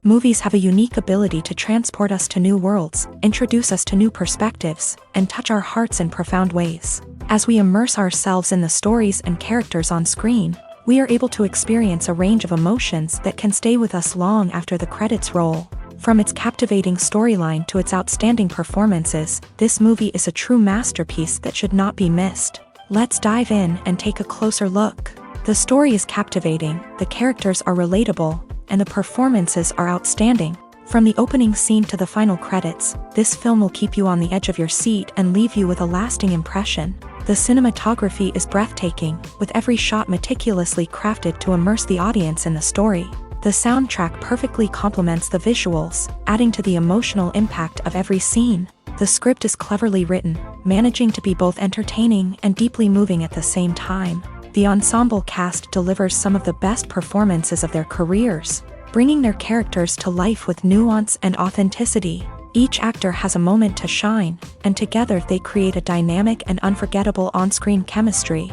Movies have a unique ability to transport us to new worlds, introduce us to new perspectives, and touch our hearts in profound ways. As we immerse ourselves in the stories and characters on screen, we are able to experience a range of emotions that can stay with us long after the credits roll. From its captivating storyline to its outstanding performances, this movie is a true masterpiece that should not be missed. Let's dive in and take a closer look. The story is captivating, the characters are relatable, and the performances are outstanding. From the opening scene to the final credits, this film will keep you on the edge of your seat and leave you with a lasting impression. The cinematography is breathtaking, with every shot meticulously crafted to immerse the audience in the story. The soundtrack perfectly complements the visuals, adding to the emotional impact of every scene. The script is cleverly written, managing to be both entertaining and deeply moving at the same time. The ensemble cast delivers some of the best performances of their careers, bringing their characters to life with nuance and authenticity. Each actor has a moment to shine, and together they create a dynamic and unforgettable on-screen chemistry.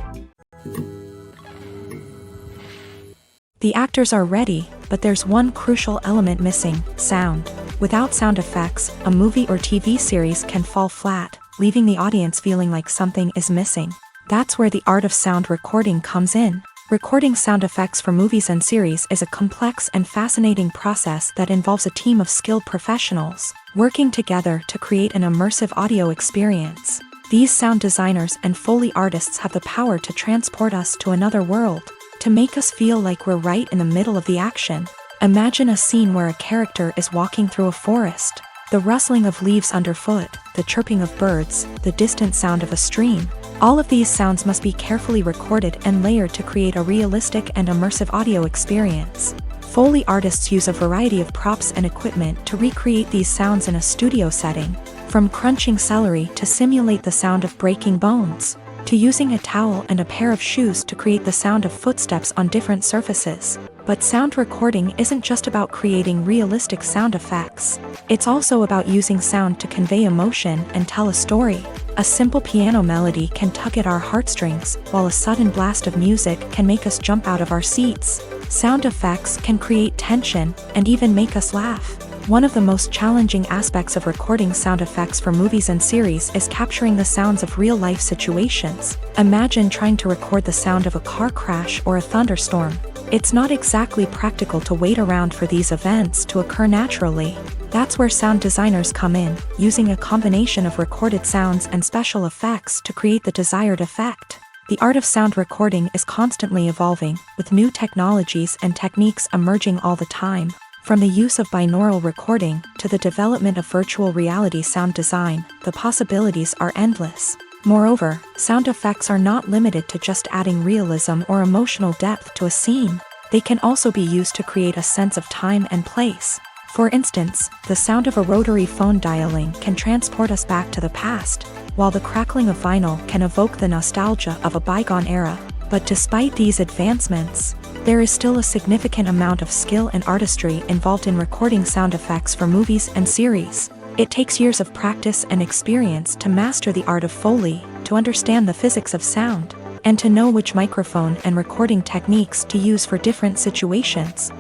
The actors are ready, but there's one crucial element missing: sound. Without sound effects, a movie or TV series can fall flat, leaving the audience feeling like something is missing. That's where the art of sound recording comes in. Recording sound effects for movies and series is a complex and fascinating process that involves a team of skilled professionals working together to create an immersive audio experience. These sound designers and Foley artists have the power to transport us to another world, to make us feel like we're right in the middle of the action. Imagine a scene where a character is walking through a forest. The rustling of leaves underfoot, the chirping of birds, the distant sound of a stream. All of these sounds must be carefully recorded and layered to create a realistic and immersive audio experience. Foley artists use a variety of props and equipment to recreate these sounds in a studio setting, from crunching celery to simulate the sound of breaking bones, to using a towel and a pair of shoes to create the sound of footsteps on different surfaces. But sound recording isn't just about creating realistic sound effects. It's also about using sound to convey emotion and tell a story. A simple piano melody can tug at our heartstrings, while a sudden blast of music can make us jump out of our seats. Sound effects can create tension and even make us laugh. One of the most challenging aspects of recording sound effects for movies and series is capturing the sounds of real-life situations. Imagine trying to record the sound of a car crash or a thunderstorm. It's not exactly practical to wait around for these events to occur naturally. That's where sound designers come in, using a combination of recorded sounds and special effects to create the desired effect. The art of sound recording is constantly evolving, with new technologies and techniques emerging all the time. From the use of binaural recording to the development of virtual reality sound design, the possibilities are endless. Moreover, sound effects are not limited to just adding realism or emotional depth to a scene. They can also be used to create a sense of time and place. For instance, the sound of a rotary phone dialing can transport us back to the past, while the crackling of vinyl can evoke the nostalgia of a bygone era. But despite these advancements, there is still a significant amount of skill and artistry involved in recording sound effects for movies and series. It takes years of practice and experience to master the art of Foley, to understand the physics of sound, and to know which microphone and recording techniques to use for different situations.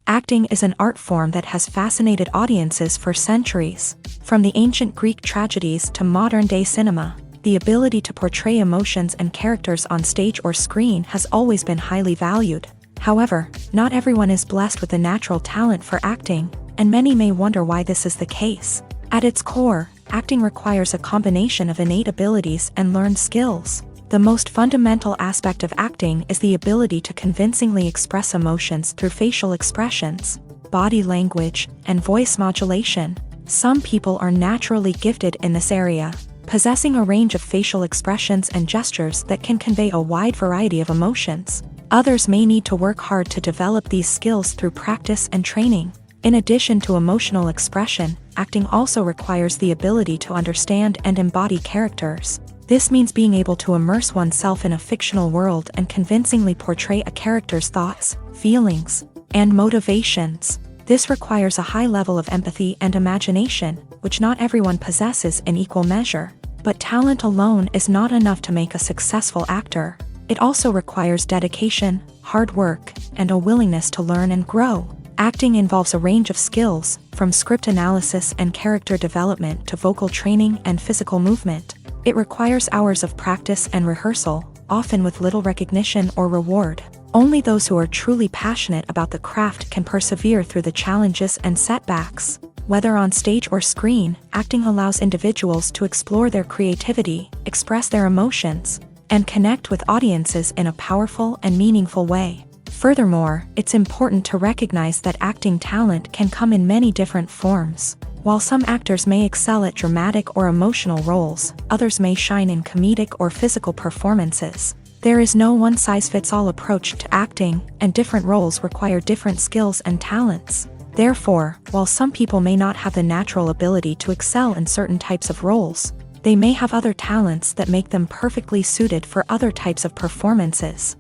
Acting is an art form that has fascinated audiences for centuries. From the ancient Greek tragedies to modern-day cinema, the ability to portray emotions and characters on stage or screen has always been highly valued. However, not everyone is blessed with a natural talent for acting, and many may wonder why this is the case. At its core, acting requires a combination of innate abilities and learned skills. The most fundamental aspect of acting is the ability to convincingly express emotions through facial expressions, body language, and voice modulation. Some people are naturally gifted in this area, possessing a range of facial expressions and gestures that can convey a wide variety of emotions. Others may need to work hard to develop these skills through practice and training. In addition to emotional expression, acting also requires the ability to understand and embody characters. This means being able to immerse oneself in a fictional world and convincingly portray a character's thoughts, feelings, and motivations. This requires a high level of empathy and imagination, which not everyone possesses in equal measure. But talent alone is not enough to make a successful actor. It also requires dedication, hard work, and a willingness to learn and grow. Acting involves a range of skills, from script analysis and character development to vocal training and physical movement. It requires hours of practice and rehearsal, often with little recognition or reward. Only those who are truly passionate about the craft can persevere through the challenges and setbacks. Whether on stage or screen, acting allows individuals to explore their creativity, express their emotions, and connect with audiences in a powerful and meaningful way. Furthermore, it's important to recognize that acting talent can come in many different forms. While some actors may excel at dramatic or emotional roles, others may shine in comedic or physical performances. There is no one-size-fits-all approach to acting, and different roles require different skills and talents. Therefore, while some people may not have the natural ability to excel in certain types of roles, they may have other talents that make them perfectly suited for other types of performances.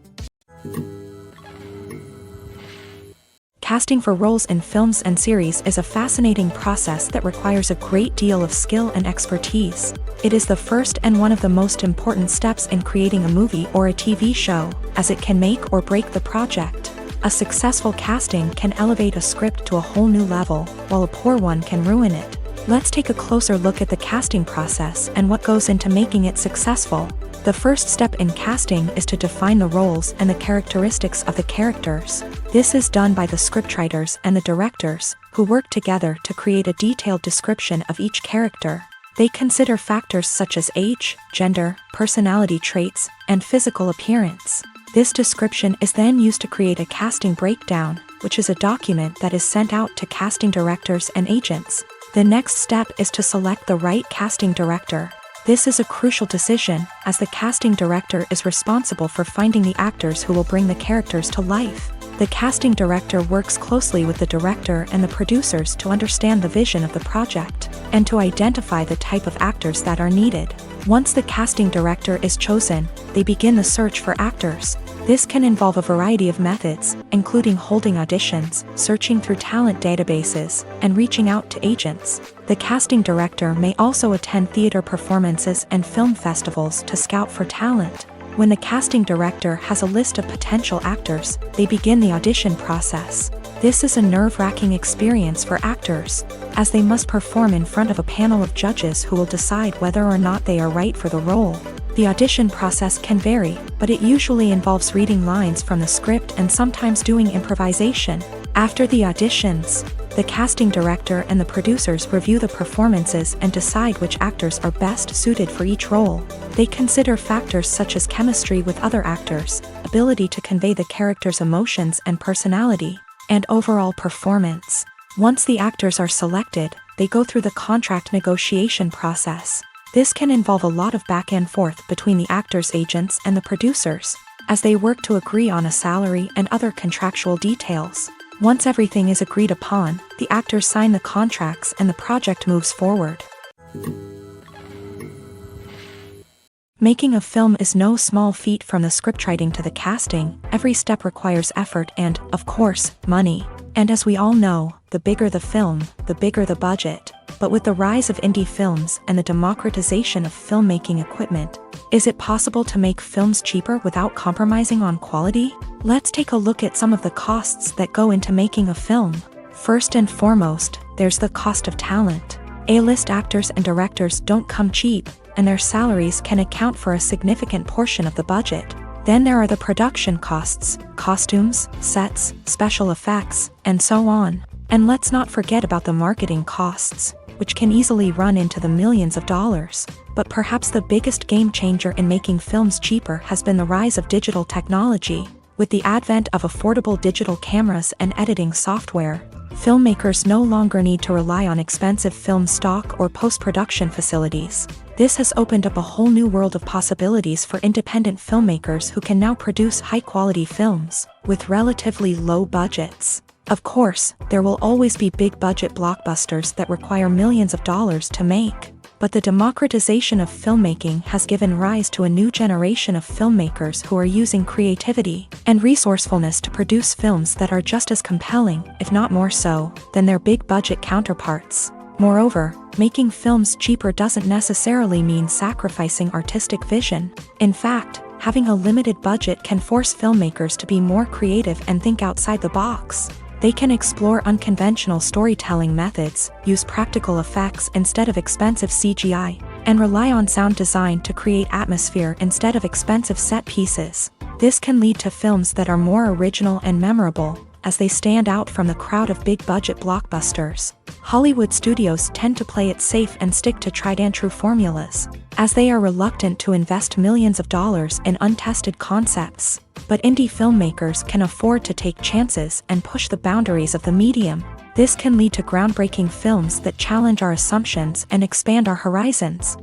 Casting for roles in films and series is a fascinating process that requires a great deal of skill and expertise. It is the first and one of the most important steps in creating a movie or a TV show, as it can make or break the project. A successful casting can elevate a script to a whole new level, while a poor one can ruin it. Let's take a closer look at the casting process and what goes into making it successful. The first step in casting is to define the roles and the characteristics of the characters. This is done by the scriptwriters and the directors, who work together to create a detailed description of each character. They consider factors such as age, gender, personality traits, and physical appearance. This description is then used to create a casting breakdown, which is a document that is sent out to casting directors and agents. The next step is to select the right casting director. This is a crucial decision, as the casting director is responsible for finding the actors who will bring the characters to life. The casting director works closely with the director and the producers to understand the vision of the project, and to identify the type of actors that are needed. Once the casting director is chosen, they begin the search for actors. This can involve a variety of methods, including holding auditions, searching through talent databases, and reaching out to agents. The casting director may also attend theater performances and film festivals to scout for talent. When the casting director has a list of potential actors, they begin the audition process. This is a nerve-wracking experience for actors, as they must perform in front of a panel of judges who will decide whether or not they are right for the role. The audition process can vary, but it usually involves reading lines from the script and sometimes doing improvisation. After the auditions, the casting director and the producers review the performances and decide which actors are best suited for each role. They consider factors such as chemistry with other actors, ability to convey the character's emotions and personality, and overall performance. Once the actors are selected, they go through the contract negotiation process. This can involve a lot of back and forth between the actors' agents and the producers, as they work to agree on a salary and other contractual details. Once everything is agreed upon, the actors sign the contracts and the project moves forward. Making a film is no small feat. From the scriptwriting to the casting, every step requires effort and, of course, money. And as we all know, the bigger the film, the bigger the budget. But with the rise of indie films and the democratization of filmmaking equipment, is it possible to make films cheaper without compromising on quality? Let's take a look at some of the costs that go into making a film. First and foremost, there's the cost of talent. A-list actors and directors don't come cheap, and their salaries can account for a significant portion of the budget. Then there are the production costs, costumes, sets, special effects, and so on. And let's not forget about the marketing costs, which can easily run into the millions of dollars. But perhaps the biggest game changer in making films cheaper has been the rise of digital technology. With the advent of affordable digital cameras and editing software, filmmakers no longer need to rely on expensive film stock or post-production facilities. This has opened up a whole new world of possibilities for independent filmmakers who can now produce high-quality films with relatively low budgets. Of course, there will always be big-budget blockbusters that require millions of dollars to make. But the democratization of filmmaking has given rise to a new generation of filmmakers who are using creativity and resourcefulness to produce films that are just as compelling, if not more so, than their big-budget counterparts. Moreover, making films cheaper doesn't necessarily mean sacrificing artistic vision. In fact, having a limited budget can force filmmakers to be more creative and think outside the box. They can explore unconventional storytelling methods, use practical effects instead of expensive CGI, and rely on sound design to create atmosphere instead of expensive set pieces. This can lead to films that are more original and memorable, as they stand out from the crowd of big-budget blockbusters. Hollywood studios tend to play it safe and stick to tried-and-true formulas, as they are reluctant to invest millions of dollars in untested concepts. But indie filmmakers can afford to take chances and push the boundaries of the medium. This can lead to groundbreaking films that challenge our assumptions and expand our horizons.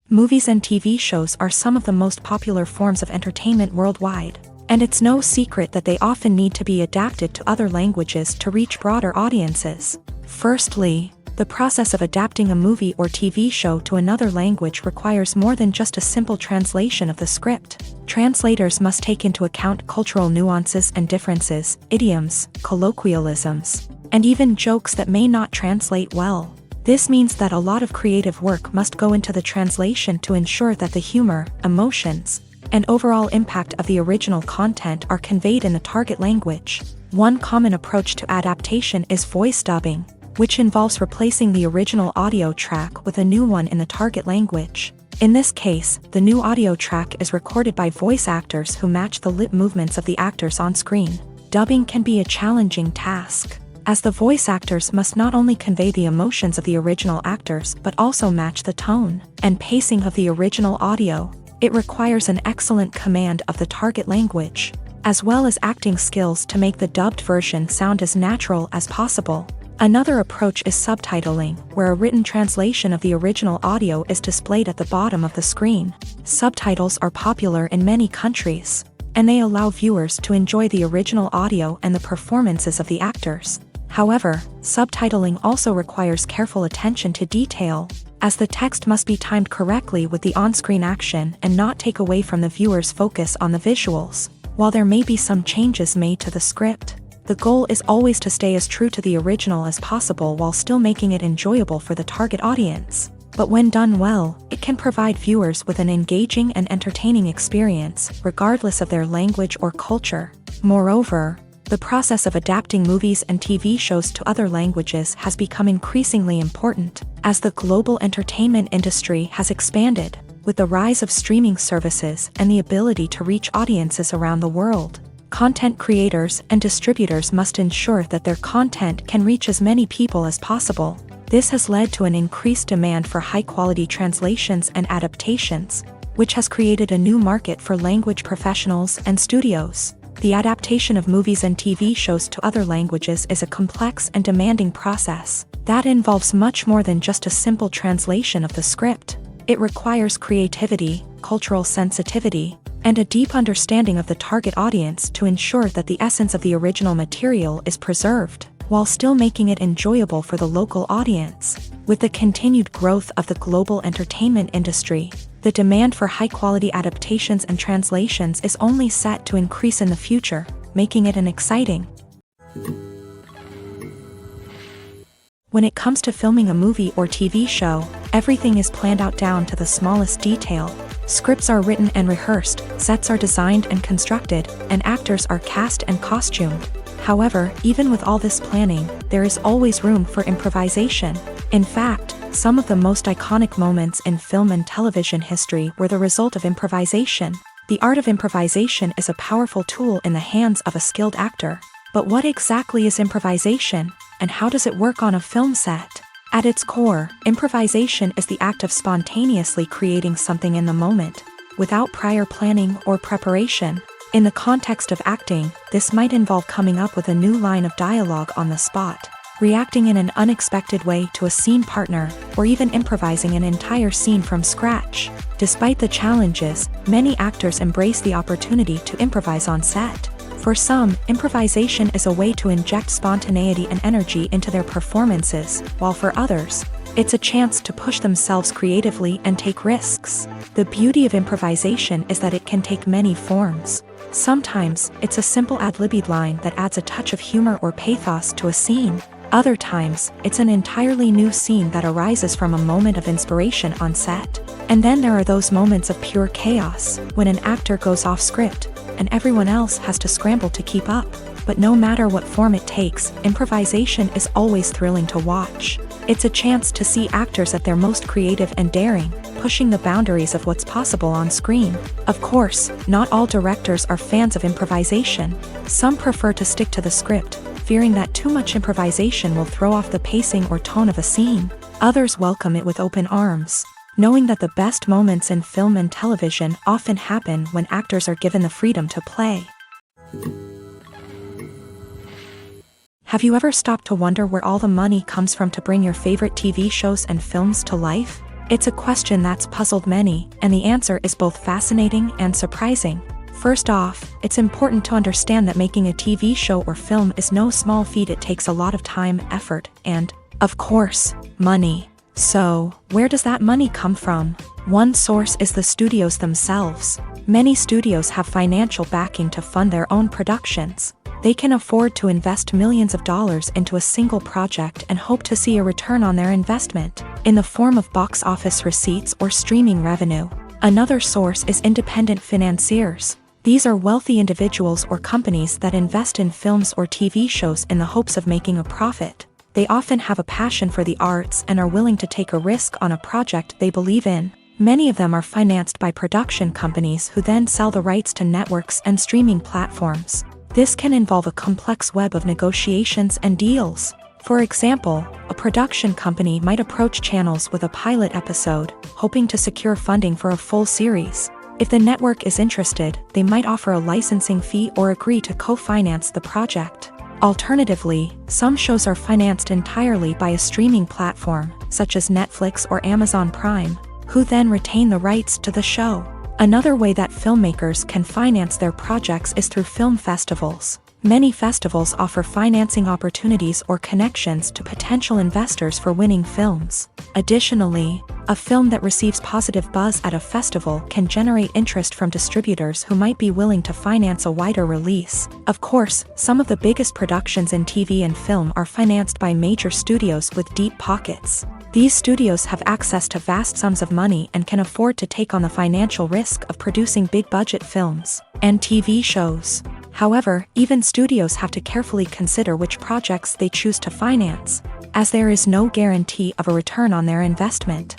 Movies and TV shows are some of the most popular forms of entertainment worldwide, and it's no secret that they often need to be adapted to other languages to reach broader audiences. Firstly, the process of adapting a movie or TV show to another language requires more than just a simple translation of the script. Translators must take into account cultural nuances and differences, idioms, colloquialisms, and even jokes that may not translate well. This means that a lot of creative work must go into the translation to ensure that the humor, emotions, and overall impact of the original content are conveyed in the target language. One common approach to adaptation is voice dubbing, which involves replacing the original audio track with a new one in the target language. In this case, the new audio track is recorded by voice actors who match the lip movements of the actors on screen. Dubbing can be a challenging task, as the voice actors must not only convey the emotions of the original actors but also match the tone and pacing of the original audio. It requires an excellent command of the target language, as well as acting skills to make the dubbed version sound as natural as possible. Another approach is subtitling, where a written translation of the original audio is displayed at the bottom of the screen. Subtitles are popular in many countries, and they allow viewers to enjoy the original audio and the performances of the actors. However, subtitling also requires careful attention to detail, as the text must be timed correctly with the on-screen action and not take away from the viewer's focus on the visuals. While there may be some changes made to the script, the goal is always to stay as true to the original as possible while still making it enjoyable for the target audience. But when done well, it can provide viewers with an engaging and entertaining experience, regardless of their language or culture. Moreover, the process of adapting movies and TV shows to other languages has become increasingly important, as the global entertainment industry has expanded, with the rise of streaming services and the ability to reach audiences around the world. Content creators and distributors must ensure that their content can reach as many people as possible. This has led to an increased demand for high-quality translations and adaptations, which has created a new market for language professionals and studios. The adaptation of movies and TV shows to other languages is a complex and demanding process that involves much more than just a simple translation of the script. It requires creativity, cultural sensitivity, and a deep understanding of the target audience to ensure that the essence of the original material is preserved, while still making it enjoyable for the local audience. With the continued growth of the global entertainment industry, the demand for high-quality adaptations and translations is only set to increase in the future, making it an exciting. When it comes to filming a movie or TV show, everything is planned out down to the smallest detail. Scripts are written and rehearsed, sets are designed and constructed, and actors are cast and costumed. However, even with all this planning, there is always room for improvisation. In fact, some of the most iconic moments in film and television history were the result of improvisation. The art of improvisation is a powerful tool in the hands of a skilled actor. But what exactly is improvisation, and how does it work on a film set? At its core, improvisation is the act of spontaneously creating something in the moment, without prior planning or preparation. In the context of acting, this might involve coming up with a new line of dialogue on the spot, reacting in an unexpected way to a scene partner, or even improvising an entire scene from scratch. Despite the challenges, many actors embrace the opportunity to improvise on set. For some, improvisation is a way to inject spontaneity and energy into their performances, while for others, it's a chance to push themselves creatively and take risks. The beauty of improvisation is that it can take many forms. Sometimes, it's a simple ad-libbed line that adds a touch of humor or pathos to a scene. Other times, it's an entirely new scene that arises from a moment of inspiration on set. And then there are those moments of pure chaos, when an actor goes off script, and everyone else has to scramble to keep up. But no matter what form it takes, improvisation is always thrilling to watch. It's a chance to see actors at their most creative and daring, pushing the boundaries of what's possible on screen. Of course, not all directors are fans of improvisation. Some prefer to stick to the script, fearing that too much improvisation will throw off the pacing or tone of a scene. Others welcome it with open arms, knowing that the best moments in film and television often happen when actors are given the freedom to play. Have you ever stopped to wonder where all the money comes from to bring your favorite TV shows and films to life? It's a question that's puzzled many, and the answer is both fascinating and surprising. First off, it's important to understand that making a TV show or film is no small feat. It takes a lot of time, effort, and, of course, money. So, where does that money come from? One source is the studios themselves. Many studios have financial backing to fund their own productions. They can afford to invest millions of dollars into a single project and hope to see a return on their investment, in the form of box office receipts or streaming revenue. Another source is independent financiers. These are wealthy individuals or companies that invest in films or TV shows in the hopes of making a profit. They often have a passion for the arts and are willing to take a risk on a project they believe in. Many of them are financed by production companies who then sell the rights to networks and streaming platforms. This can involve a complex web of negotiations and deals. For example, a production company might approach channels with a pilot episode, hoping to secure funding for a full series. If the network is interested, they might offer a licensing fee or agree to co-finance the project. Alternatively, some shows are financed entirely by a streaming platform, such as Netflix or Amazon Prime, who then retain the rights to the show. Another way that filmmakers can finance their projects is through film festivals. Many festivals offer financing opportunities or connections to potential investors for winning films. Additionally, a film that receives positive buzz at a festival can generate interest from distributors who might be willing to finance a wider release. Of course, some of the biggest productions in TV and film are financed by major studios with deep pockets. These studios have access to vast sums of money and can afford to take on the financial risk of producing big-budget films and TV shows. However, even studios have to carefully consider which projects they choose to finance, as there is no guarantee of a return on their investment.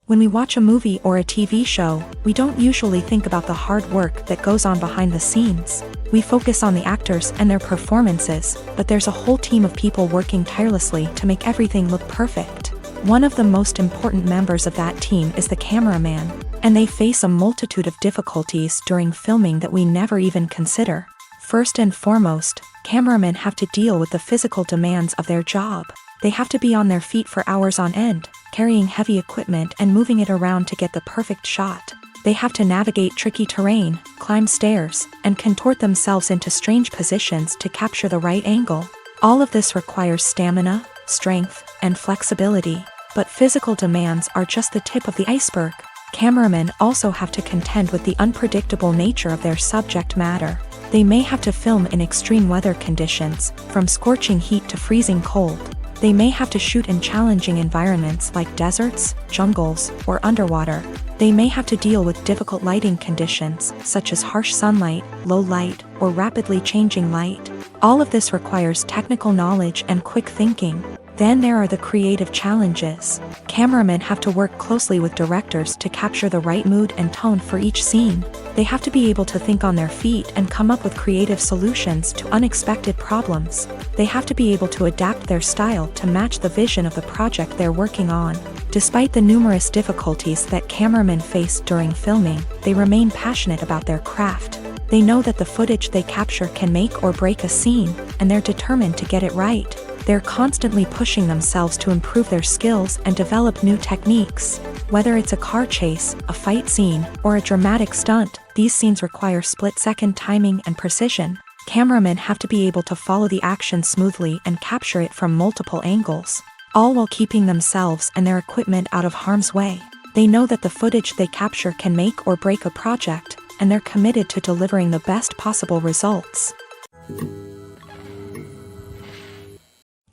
When we watch a movie or a TV show, we don't usually think about the hard work that goes on behind the scenes. We focus on the actors and their performances, but there's a whole team of people working tirelessly to make everything look perfect. One of the most important members of that team is the cameraman, and they face a multitude of difficulties during filming that we never even consider. First and foremost, cameramen have to deal with the physical demands of their job. They have to be on their feet for hours on end, carrying heavy equipment and moving it around to get the perfect shot. They have to navigate tricky terrain, climb stairs, and contort themselves into strange positions to capture the right angle. All of this requires stamina, strength, and flexibility. But physical demands are just the tip of the iceberg. Cameramen also have to contend with the unpredictable nature of their subject matter. They may have to film in extreme weather conditions, from scorching heat to freezing cold. They may have to shoot in challenging environments like deserts, jungles, or underwater. They may have to deal with difficult lighting conditions, such as harsh sunlight, low light, or rapidly changing light. All of this requires technical knowledge and quick thinking. Then there are the creative challenges. Cameramen have to work closely with directors to capture the right mood and tone for each scene. They have to be able to think on their feet and come up with creative solutions to unexpected problems. They have to be able to adapt their style to match the vision of the project they're working on. Despite the numerous difficulties that cameramen face during filming, they remain passionate about their craft. They know that the footage they capture can make or break a scene, and they're determined to get it right. They're constantly pushing themselves to improve their skills and develop new techniques. Whether it's a car chase, a fight scene, or a dramatic stunt, these scenes require split-second timing and precision. Cameramen have to be able to follow the action smoothly and capture it from multiple angles, all while keeping themselves and their equipment out of harm's way. They know that the footage they capture can make or break a project, and they're committed to delivering the best possible results.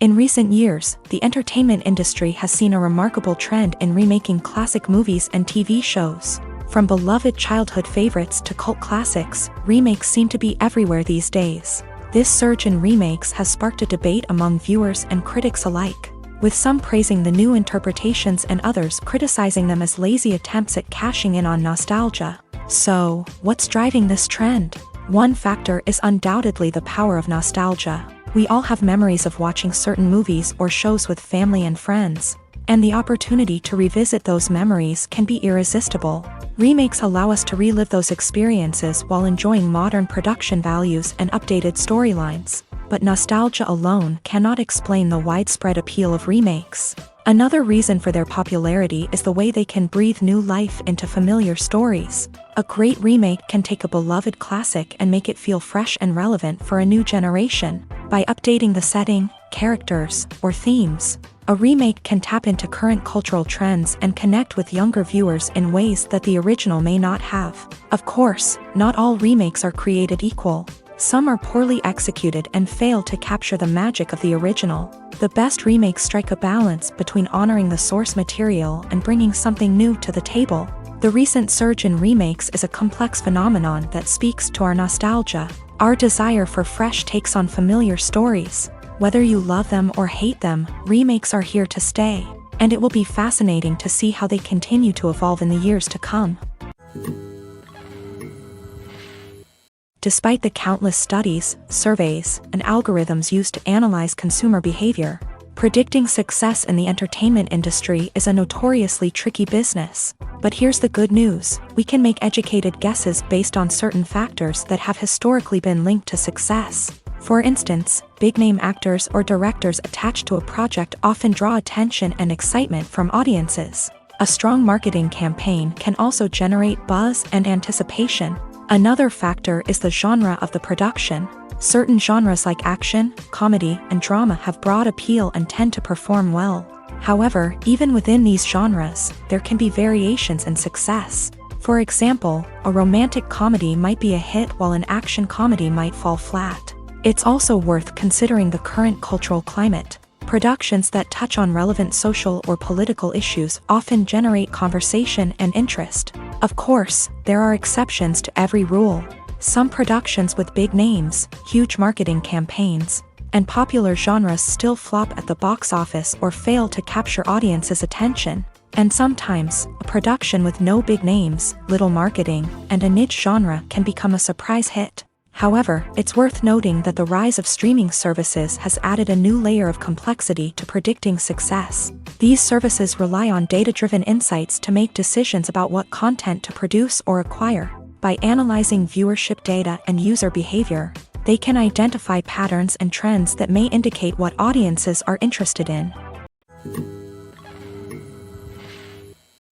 In recent years, the entertainment industry has seen a remarkable trend in remaking classic movies and TV shows. From beloved childhood favorites to cult classics, remakes seem to be everywhere these days. This surge in remakes has sparked a debate among viewers and critics alike, with some praising the new interpretations and others criticizing them as lazy attempts at cashing in on nostalgia. So, what's driving this trend? One factor is undoubtedly the power of nostalgia. We all have memories of watching certain movies or shows with family and friends, and the opportunity to revisit those memories can be irresistible. Remakes allow us to relive those experiences while enjoying modern production values and updated storylines. But nostalgia alone cannot explain the widespread appeal of remakes. Another reason for their popularity is the way they can breathe new life into familiar stories. A great remake can take a beloved classic and make it feel fresh and relevant for a new generation. By updating the setting, characters, or themes, a remake can tap into current cultural trends and connect with younger viewers in ways that the original may not have. Of course, not all remakes are created equal. Some are poorly executed and fail to capture the magic of the original. The best remakes strike a balance between honoring the source material and bringing something new to the table. The recent surge in remakes is a complex phenomenon that speaks to our nostalgia, our desire for fresh takes on familiar stories. Whether you love them or hate them, remakes are here to stay, and it will be fascinating to see how they continue to evolve in the years to come. Despite the countless studies, surveys, and algorithms used to analyze consumer behavior, predicting success in the entertainment industry is a notoriously tricky business. But here's the good news: we can make educated guesses based on certain factors that have historically been linked to success. For instance, big-name actors or directors attached to a project often draw attention and excitement from audiences. A strong marketing campaign can also generate buzz and anticipation. Another factor is the genre of the production. Certain genres like action, comedy, and drama have broad appeal and tend to perform well. However, even within these genres, there can be variations in success. For example, a romantic comedy might be a hit while an action comedy might fall flat. It's also worth considering the current cultural climate. Productions that touch on relevant social or political issues often generate conversation and interest. Of course, there are exceptions to every rule. Some productions with big names, huge marketing campaigns, and popular genres still flop at the box office or fail to capture audiences' attention. And sometimes, a production with no big names, little marketing, and a niche genre can become a surprise hit. However, it's worth noting that the rise of streaming services has added a new layer of complexity to predicting success. These services rely on data-driven insights to make decisions about what content to produce or acquire. By analyzing viewership data and user behavior, they can identify patterns and trends that may indicate what audiences are interested in.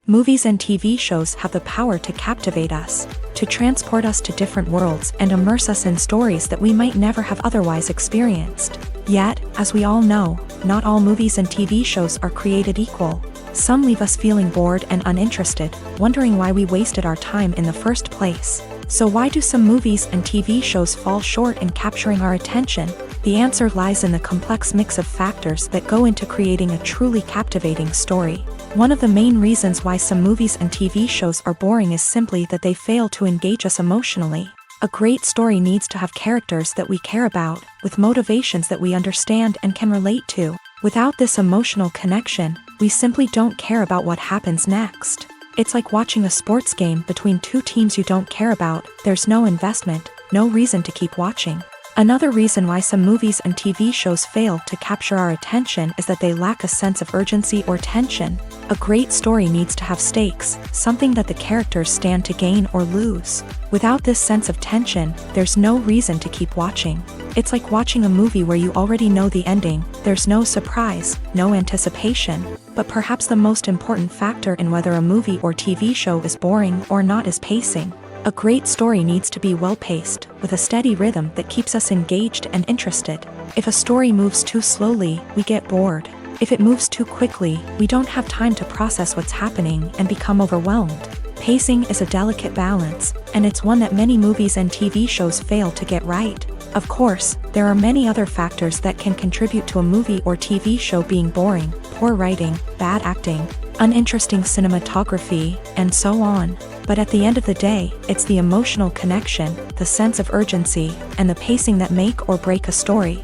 Movies and TV shows have the power to captivate us, to transport us to different worlds and immerse us in stories that we might never have otherwise experienced. Yet, as we all know, not all movies and TV shows are created equal. Some leave us feeling bored and uninterested, wondering why we wasted our time in the first place. So why do some movies and TV shows fall short in capturing our attention? The answer lies in the complex mix of factors that go into creating a truly captivating story. One of the main reasons why some movies and TV shows are boring is simply that they fail to engage us emotionally. A great story needs to have characters that we care about, with motivations that we understand and can relate to. Without this emotional connection, we simply don't care about what happens next. It's like watching a sports game between two teams you don't care about. There's no investment, no reason to keep watching. Another reason why some movies and TV shows fail to capture our attention is that they lack a sense of urgency or tension. A great story needs to have stakes, something that the characters stand to gain or lose. Without this sense of tension, there's no reason to keep watching. It's like watching a movie where you already know the ending. There's no surprise, no anticipation. But perhaps the most important factor in whether a movie or TV show is boring or not is pacing. A great story needs to be well-paced, with a steady rhythm that keeps us engaged and interested. If a story moves too slowly, we get bored. If it moves too quickly, we don't have time to process what's happening and become overwhelmed. Pacing is a delicate balance, and it's one that many movies and TV shows fail to get right. Of course, there are many other factors that can contribute to a movie or TV show being boring: poor writing, bad acting, uninteresting cinematography, and so on. But at the end of the day, it's the emotional connection, the sense of urgency, and the pacing that make or break a story.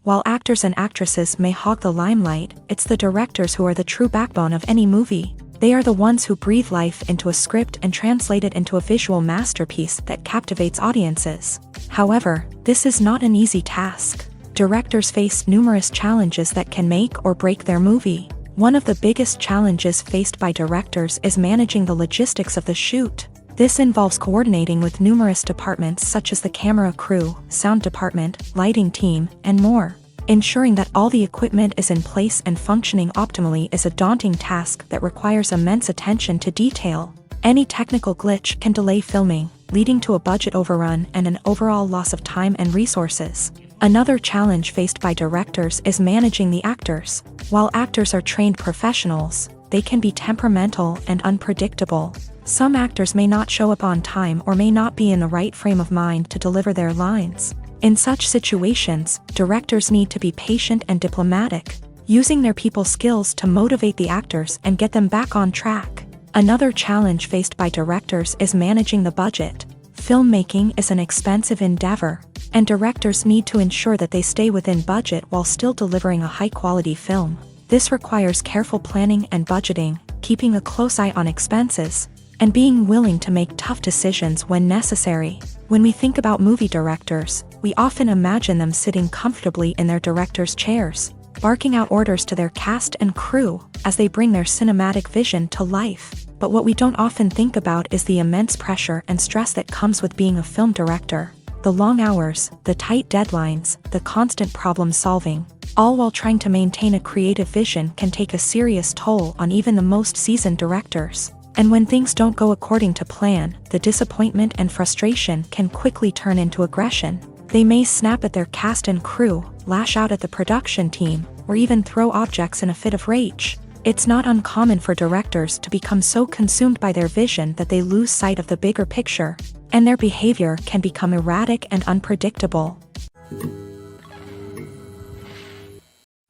While actors and actresses may hog the limelight, it's the directors who are the true backbone of any movie. They are the ones who breathe life into a script and translate it into a visual masterpiece that captivates audiences. However, this is not an easy task. Directors face numerous challenges that can make or break their movie. One of the biggest challenges faced by directors is managing the logistics of the shoot. This involves coordinating with numerous departments such as the camera crew, sound department, lighting team, and more. Ensuring that all the equipment is in place and functioning optimally is a daunting task that requires immense attention to detail. Any technical glitch can delay filming, leading to a budget overrun and an overall loss of time and resources. Another challenge faced by directors is managing the actors. While actors are trained professionals, they can be temperamental and unpredictable. Some actors may not show up on time or may not be in the right frame of mind to deliver their lines. In such situations, directors need to be patient and diplomatic, using their people skills to motivate the actors and get them back on track. Another challenge faced by directors is managing the budget. Filmmaking is an expensive endeavor, and directors need to ensure that they stay within budget while still delivering a high-quality film. This requires careful planning and budgeting, keeping a close eye on expenses, and being willing to make tough decisions when necessary. When we think about movie directors, we often imagine them sitting comfortably in their director's chairs, barking out orders to their cast and crew as they bring their cinematic vision to life. But what we don't often think about is the immense pressure and stress that comes with being a film director. The long hours, the tight deadlines, the constant problem solving, all while trying to maintain a creative vision can take a serious toll on even the most seasoned directors. And when things don't go according to plan, the disappointment and frustration can quickly turn into aggression. They may snap at their cast and crew, lash out at the production team, or even throw objects in a fit of rage. It's not uncommon for directors to become so consumed by their vision that they lose sight of the bigger picture, and their behavior can become erratic and unpredictable.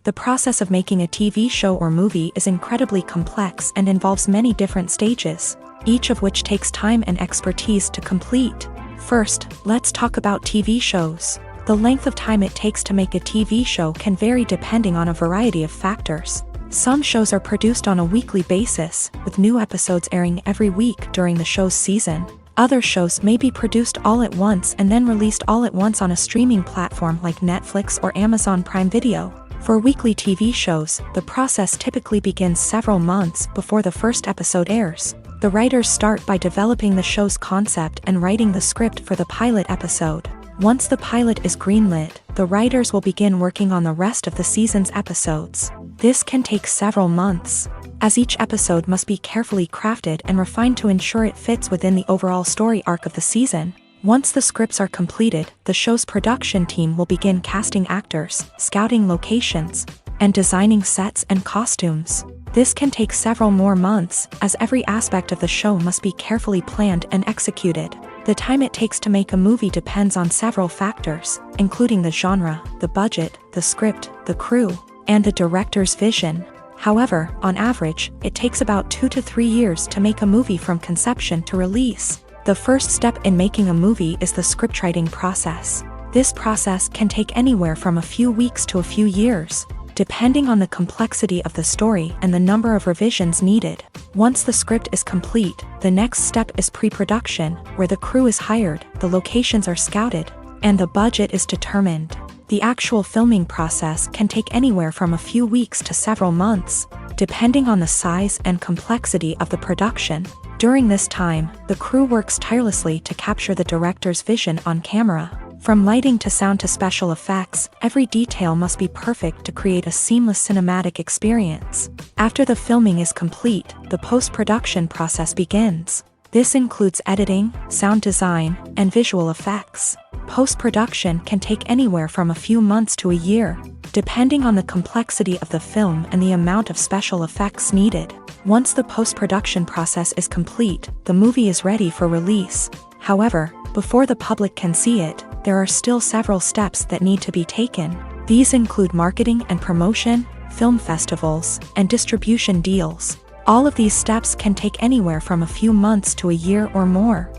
The process of making a TV show or movie is incredibly complex and involves many different stages, each of which takes time and expertise to complete. First, let's talk about TV shows. The length of time it takes to make a TV show can vary depending on a variety of factors. Some shows are produced on a weekly basis, with new episodes airing every week during the show's season. Other shows may be produced all at once and then released all at once on a streaming platform like Netflix or Amazon Prime Video. For weekly TV shows, the process typically begins several months before the first episode airs. The writers start by developing the show's concept and writing the script for the pilot episode. Once the pilot is greenlit, the writers will begin working on the rest of the season's episodes. This can take several months, as each episode must be carefully crafted and refined to ensure it fits within the overall story arc of the season. Once the scripts are completed, the show's production team will begin casting actors, scouting locations, and designing sets and costumes. This can take several more months, as every aspect of the show must be carefully planned and executed. The time it takes to make a movie depends on several factors, including the genre, the budget, the script, the crew, and the director's vision. However, on average, it takes about 2 to 3 years to make a movie from conception to release. The first step in making a movie is the scriptwriting process. This process can take anywhere from a few weeks to a few years, depending on the complexity of the story and the number of revisions needed. Once the script is complete, the next step is pre-production, where the crew is hired, the locations are scouted, and the budget is determined. The actual filming process can take anywhere from a few weeks to several months, depending on the size and complexity of the production. During this time, the crew works tirelessly to capture the director's vision on camera. From lighting to sound to special effects, every detail must be perfect to create a seamless cinematic experience. After the filming is complete, the post-production process begins. This includes editing, sound design, and visual effects. Post-production can take anywhere from a few months to a year, depending on the complexity of the film and the amount of special effects needed. Once the post-production process is complete, the movie is ready for release. However, before the public can see it, there are still several steps that need to be taken. These include marketing and promotion, film festivals, and distribution deals. All of these steps can take anywhere from a few months to a year or more.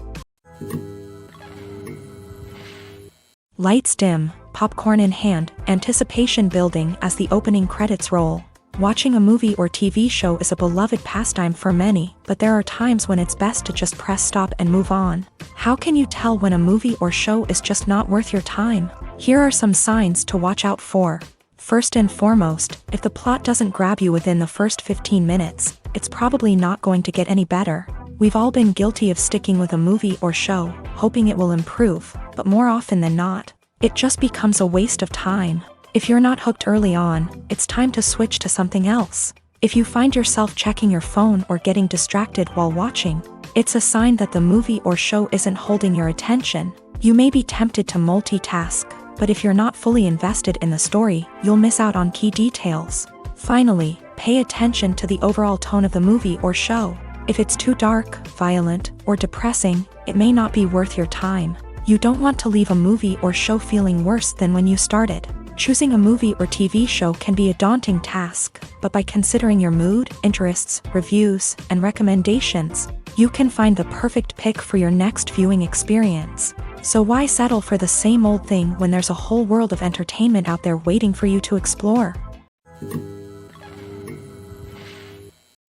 Lights dim, popcorn in hand, anticipation building as the opening credits roll. Watching a movie or TV show is a beloved pastime for many, but there are times when it's best to just press stop and move on. How can you tell when a movie or show is just not worth your time? Here are some signs to watch out for. First and foremost, if the plot doesn't grab you within the first 15 minutes, it's probably not going to get any better. We've all been guilty of sticking with a movie or show, hoping it will improve, but more often than not, it just becomes a waste of time. If you're not hooked early on, it's time to switch to something else. If you find yourself checking your phone or getting distracted while watching, it's a sign that the movie or show isn't holding your attention. You may be tempted to multitask, but if you're not fully invested in the story, you'll miss out on key details. Finally, pay attention to the overall tone of the movie or show. If it's too dark, violent, or depressing, it may not be worth your time. You don't want to leave a movie or show feeling worse than when you started. Choosing a movie or TV show can be a daunting task, but by considering your mood, interests, reviews, and recommendations, you can find the perfect pick for your next viewing experience. So why settle for the same old thing when there's a whole world of entertainment out there waiting for you to explore?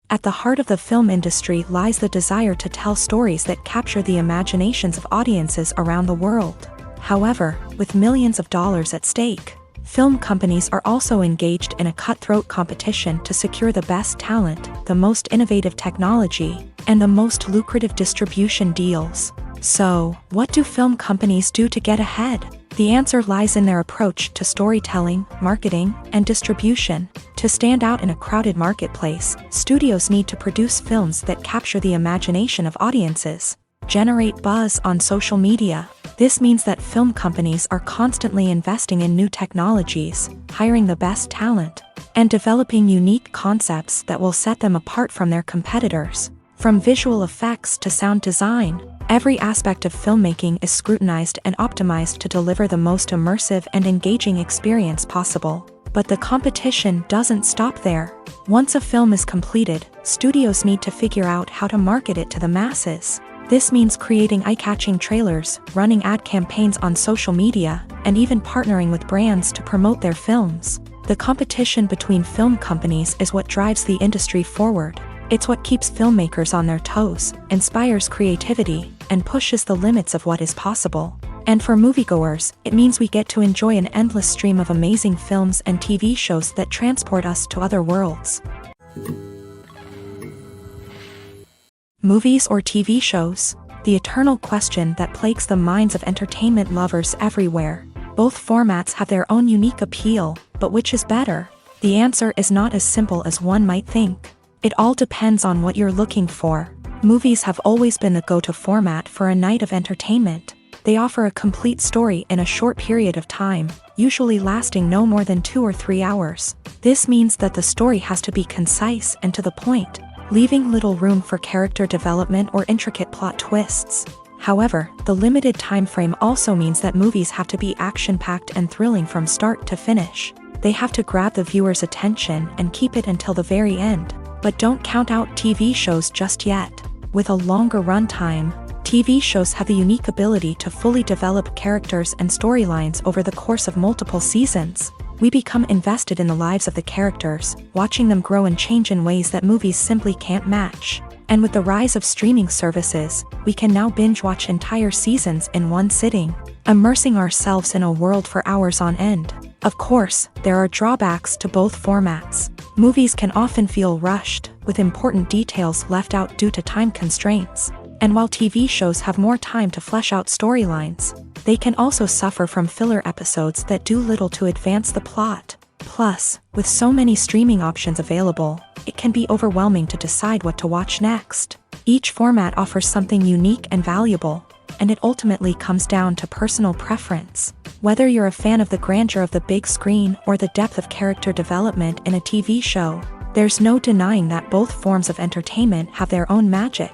At the heart of the film industry lies the desire to tell stories that capture the imaginations of audiences around the world. However, with millions of dollars at stake, film companies are also engaged in a cutthroat competition to secure the best talent, the most innovative technology, and the most lucrative distribution deals. So, what do film companies do to get ahead? The answer lies in their approach to storytelling, marketing, and distribution. To stand out in a crowded marketplace, studios need to produce films that capture the imagination of audiences, generate buzz on social media. This means that film companies are constantly investing in new technologies, hiring the best talent, and developing unique concepts that will set them apart from their competitors. From visual effects to sound design, every aspect of filmmaking is scrutinized and optimized to deliver the most immersive and engaging experience possible. But the competition doesn't stop there. Once a film is completed, studios need to figure out how to market it to the masses. This means creating eye-catching trailers, running ad campaigns on social media, and even partnering with brands to promote their films. The competition between film companies is what drives the industry forward. It's what keeps filmmakers on their toes, inspires creativity, and pushes the limits of what is possible. And for moviegoers, it means we get to enjoy an endless stream of amazing films and TV shows that transport us to other worlds. Movies or TV shows? The eternal question that plagues the minds of entertainment lovers everywhere. Both formats have their own unique appeal, but which is better? The answer is not as simple as one might think. It all depends on what you're looking for. Movies have always been the go-to format for a night of entertainment. They offer a complete story in a short period of time, usually lasting no more than 2 or 3 hours. This means that the story has to be concise and to the point, leaving little room for character development or intricate plot twists. However, the limited time frame also means that movies have to be action-packed and thrilling from start to finish. They have to grab the viewer's attention and keep it until the very end. But don't count out TV shows just yet. With a longer runtime, TV shows have the unique ability to fully develop characters and storylines over the course of multiple seasons. We become invested in the lives of the characters, watching them grow and change in ways that movies simply can't match. And with the rise of streaming services, we can now binge-watch entire seasons in one sitting, immersing ourselves in a world for hours on end. Of course, there are drawbacks to both formats. Movies can often feel rushed, with important details left out due to time constraints. And while TV shows have more time to flesh out storylines, they can also suffer from filler episodes that do little to advance the plot. Plus, with so many streaming options available, it can be overwhelming to decide what to watch next. Each format offers something unique and valuable, and it ultimately comes down to personal preference. Whether you're a fan of the grandeur of the big screen or the depth of character development in a TV show, there's no denying that both forms of entertainment have their own magic.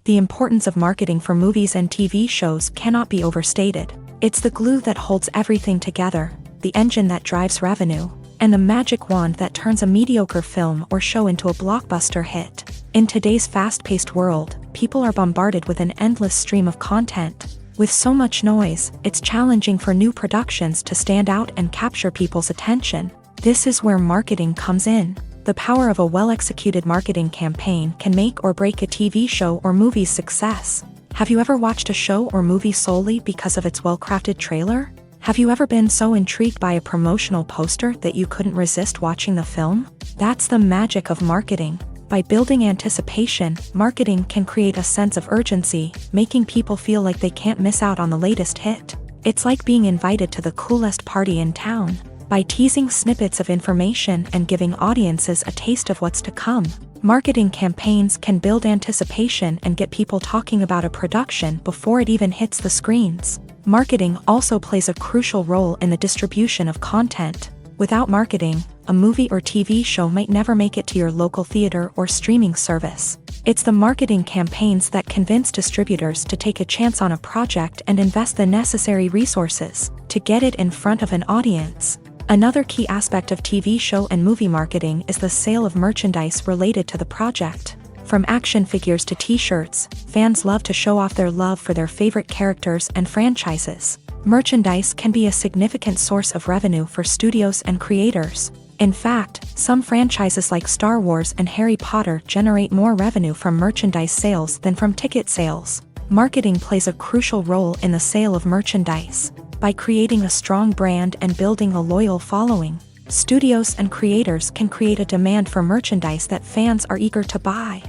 The importance of marketing for movies and TV shows cannot be overstated. It's the glue that holds everything together, the engine that drives revenue, and the magic wand that turns a mediocre film or show into a blockbuster hit. In today's fast-paced world, people are bombarded with an endless stream of content. With so much noise, it's challenging for new productions to stand out and capture people's attention. This is where marketing comes in. The power of a well-executed marketing campaign can make or break a TV show or movie's success. Have you ever watched a show or movie solely because of its well-crafted trailer? Have you ever been so intrigued by a promotional poster that you couldn't resist watching the film? That's the magic of marketing. By building anticipation, marketing can create a sense of urgency, making people feel like they can't miss out on the latest hit. It's like being invited to the coolest party in town. By teasing snippets of information and giving audiences a taste of what's to come, marketing campaigns can build anticipation and get people talking about a production before it even hits the screens. Marketing also plays a crucial role in the distribution of content. Without marketing, a movie or TV show might never make it to your local theater or streaming service. It's the marketing campaigns that convince distributors to take a chance on a project and invest the necessary resources to get it in front of an audience. Another key aspect of TV show and movie marketing is the sale of merchandise related to the project. From action figures to t-shirts, fans love to show off their love for their favorite characters and franchises. Merchandise can be a significant source of revenue for studios and creators. In fact, some franchises like Star Wars and Harry Potter generate more revenue from merchandise sales than from ticket sales. Marketing plays a crucial role in the sale of merchandise. By creating a strong brand and building a loyal following, studios and creators can create a demand for merchandise that fans are eager to buy.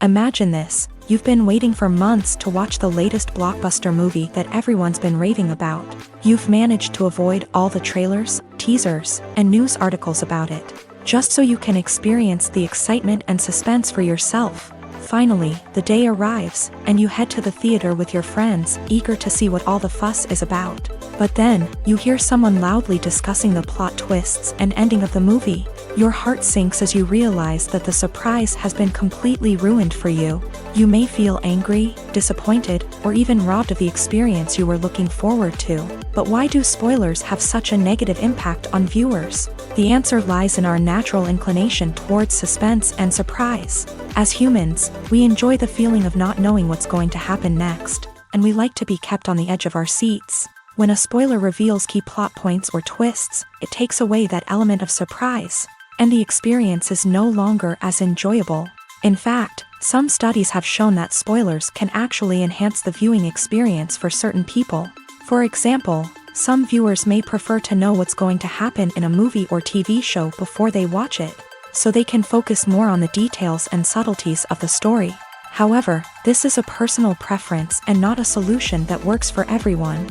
Imagine this. You've been waiting for months to watch the latest blockbuster movie that everyone's been raving about. You've managed to avoid all the trailers, teasers, and news articles about it, just so you can experience the excitement and suspense for yourself. Finally, the day arrives, and you head to the theater with your friends, eager to see what all the fuss is about. But then, you hear someone loudly discussing the plot twists and ending of the movie. Your heart sinks as you realize that the surprise has been completely ruined for you. You may feel angry, disappointed, or even robbed of the experience you were looking forward to. But why do spoilers have such a negative impact on viewers? The answer lies in our natural inclination towards suspense and surprise. As humans, we enjoy the feeling of not knowing what's going to happen next, and we like to be kept on the edge of our seats. When a spoiler reveals key plot points or twists, it takes away that element of surprise, and the experience is no longer as enjoyable. In fact, some studies have shown that spoilers can actually enhance the viewing experience for certain people. For example, some viewers may prefer to know what's going to happen in a movie or TV show before they watch it, so they can focus more on the details and subtleties of the story. However, this is a personal preference and not a solution that works for everyone.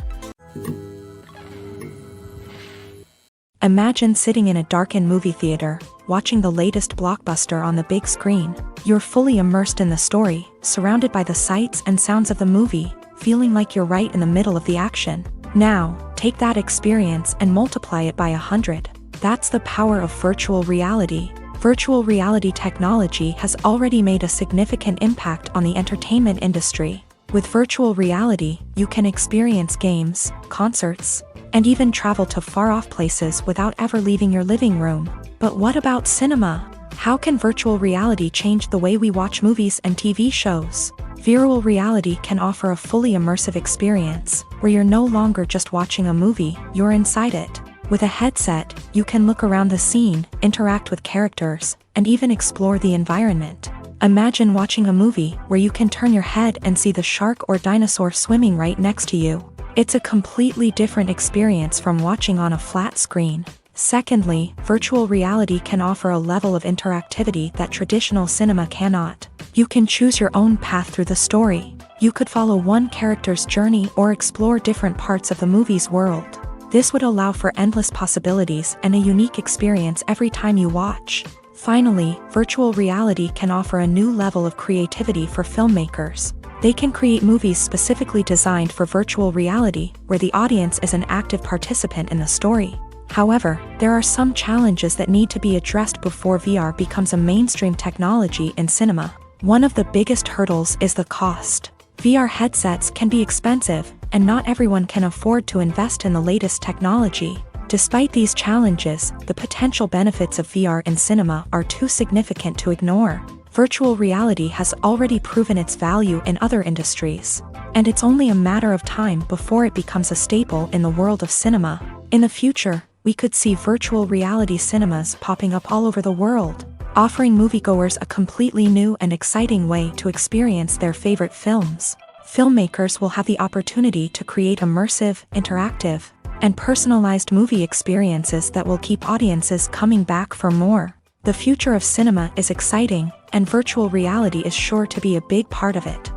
Imagine sitting in a darkened movie theater, watching the latest blockbuster on the big screen. You're fully immersed in the story, surrounded by the sights and sounds of the movie, feeling like you're right in the middle of the action. Now, take that experience and multiply it by 100. That's the power of virtual reality. Virtual reality technology has already made a significant impact on the entertainment industry. With virtual reality, you can experience games, concerts, and even travel to far-off places without ever leaving your living room. But what about cinema? How can virtual reality change the way we watch movies and TV shows? Virtual reality can offer a fully immersive experience, where you're no longer just watching a movie, you're inside it. With a headset, you can look around the scene, interact with characters, and even explore the environment. Imagine watching a movie where you can turn your head and see the shark or dinosaur swimming right next to you. It's a completely different experience from watching on a flat screen. Secondly, virtual reality can offer a level of interactivity that traditional cinema cannot. You can choose your own path through the story. You could follow one character's journey or explore different parts of the movie's world. This would allow for endless possibilities and a unique experience every time you watch. Finally, virtual reality can offer a new level of creativity for filmmakers. They can create movies specifically designed for virtual reality, where the audience is an active participant in the story. However, there are some challenges that need to be addressed before VR becomes a mainstream technology in cinema. One of the biggest hurdles is the cost. VR headsets can be expensive, and not everyone can afford to invest in the latest technology. Despite these challenges, the potential benefits of VR in cinema are too significant to ignore. Virtual reality has already proven its value in other industries, and it's only a matter of time before it becomes a staple in the world of cinema. In the future, we could see virtual reality cinemas popping up all over the world, offering moviegoers a completely new and exciting way to experience their favorite films. Filmmakers will have the opportunity to create immersive, interactive, and personalized movie experiences that will keep audiences coming back for more. The future of cinema is exciting, and virtual reality is sure to be a big part of it.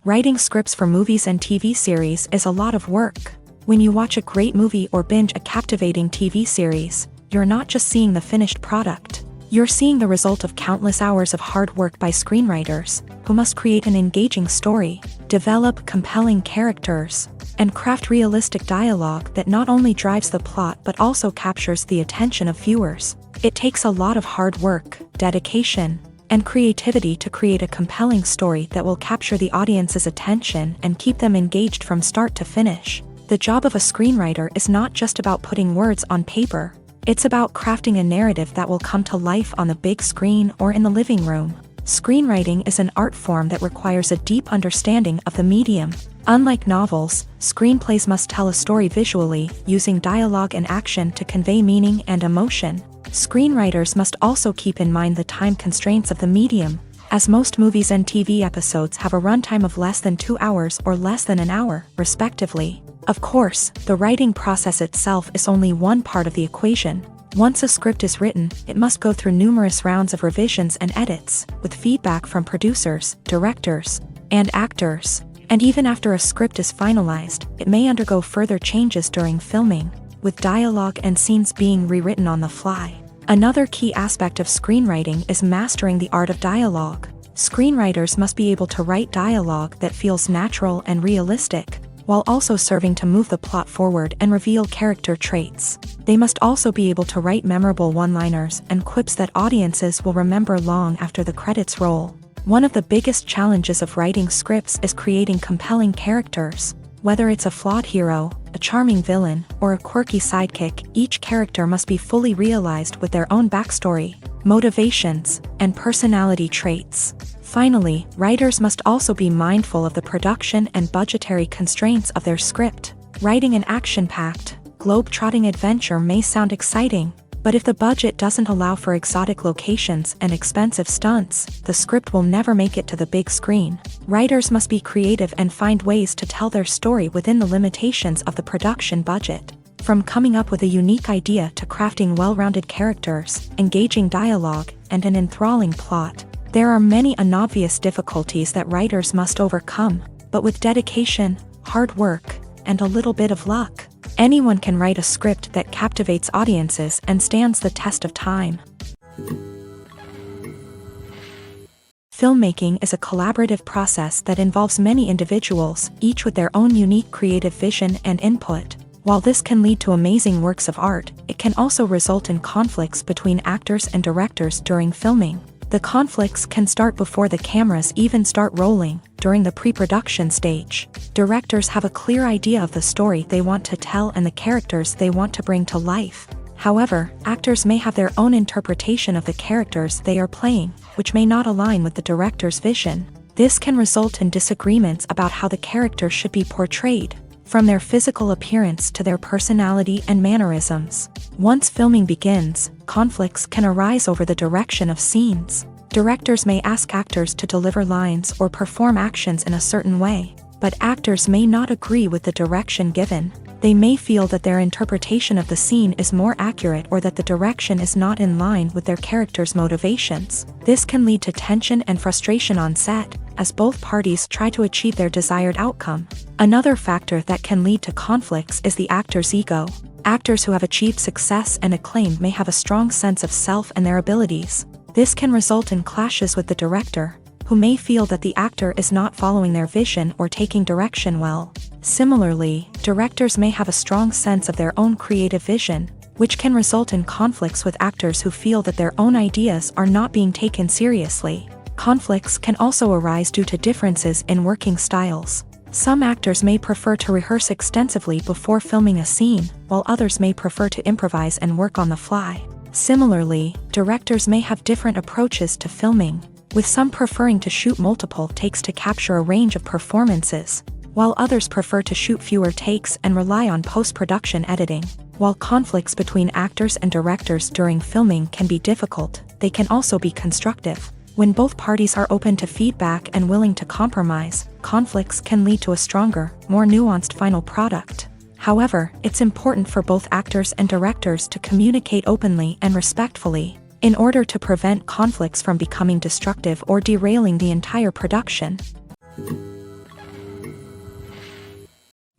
Writing scripts for movies and TV series is a lot of work. When you watch a great movie or binge a captivating TV series, you're not just seeing the finished product. You're seeing the result of countless hours of hard work by screenwriters, who must create an engaging story, develop compelling characters, and craft realistic dialogue that not only drives the plot but also captures the attention of viewers. It takes a lot of hard work, dedication, and creativity to create a compelling story that will capture the audience's attention and keep them engaged from start to finish. The job of a screenwriter is not just about putting words on paper. It's about crafting a narrative that will come to life on the big screen or in the living room. Screenwriting is an art form that requires a deep understanding of the medium. Unlike novels, screenplays must tell a story visually, using dialogue and action to convey meaning and emotion. Screenwriters must also keep in mind the time constraints of the medium, as most movies and TV episodes have a runtime of less than 2 hours or less than an hour, respectively. Of course, the writing process itself is only one part of the equation. Once a script is written, it must go through numerous rounds of revisions and edits, with feedback from producers, directors, and actors. And even after a script is finalized, it may undergo further changes during filming, with dialogue and scenes being rewritten on the fly. Another key aspect of screenwriting is mastering the art of dialogue. Screenwriters must be able to write dialogue that feels natural and realistic, while also serving to move the plot forward and reveal character traits. They must also be able to write memorable one-liners and quips that audiences will remember long after the credits roll. One of the biggest challenges of writing scripts is creating compelling characters. Whether it's a flawed hero, a charming villain, or a quirky sidekick, each character must be fully realized with their own backstory, motivations, and personality traits. Finally, writers must also be mindful of the production and budgetary constraints of their script. Writing an action-packed, globe-trotting adventure may sound exciting, but if the budget doesn't allow for exotic locations and expensive stunts, the script will never make it to the big screen. Writers must be creative and find ways to tell their story within the limitations of the production budget. From coming up with a unique idea to crafting well-rounded characters, engaging dialogue, and an enthralling plot, there are many unobvious difficulties that writers must overcome, but with dedication, hard work, and a little bit of luck, anyone can write a script that captivates audiences and stands the test of time. Filmmaking is a collaborative process that involves many individuals, each with their own unique creative vision and input. While this can lead to amazing works of art, it can also result in conflicts between actors and directors during filming. The conflicts can start before the cameras even start rolling, during the pre-production stage. Directors have a clear idea of the story they want to tell and the characters they want to bring to life. However, actors may have their own interpretation of the characters they are playing, which may not align with the director's vision. This can result in disagreements about how the character should be portrayed, from their physical appearance to their personality and mannerisms. Once filming begins, conflicts can arise over the direction of scenes. Directors may ask actors to deliver lines or perform actions in a certain way, but actors may not agree with the direction given. They may feel that their interpretation of the scene is more accurate or that the direction is not in line with their character's motivations. This can lead to tension and frustration on set, as both parties try to achieve their desired outcome. Another factor that can lead to conflicts is the actor's ego. Actors who have achieved success and acclaim may have a strong sense of self and their abilities. This can result in clashes with the director, who may feel that the actor is not following their vision or taking direction well. Similarly, directors may have a strong sense of their own creative vision, which can result in conflicts with actors who feel that their own ideas are not being taken seriously. Conflicts can also arise due to differences in working styles. Some actors may prefer to rehearse extensively before filming a scene, while others may prefer to improvise and work on the fly. Similarly, directors may have different approaches to filming, with some preferring to shoot multiple takes to capture a range of performances, while others prefer to shoot fewer takes and rely on post-production editing. While conflicts between actors and directors during filming can be difficult, they can also be constructive. When both parties are open to feedback and willing to compromise, conflicts can lead to a stronger, more nuanced final product. However, it's important for both actors and directors to communicate openly and respectfully, in order to prevent conflicts from becoming destructive or derailing the entire production.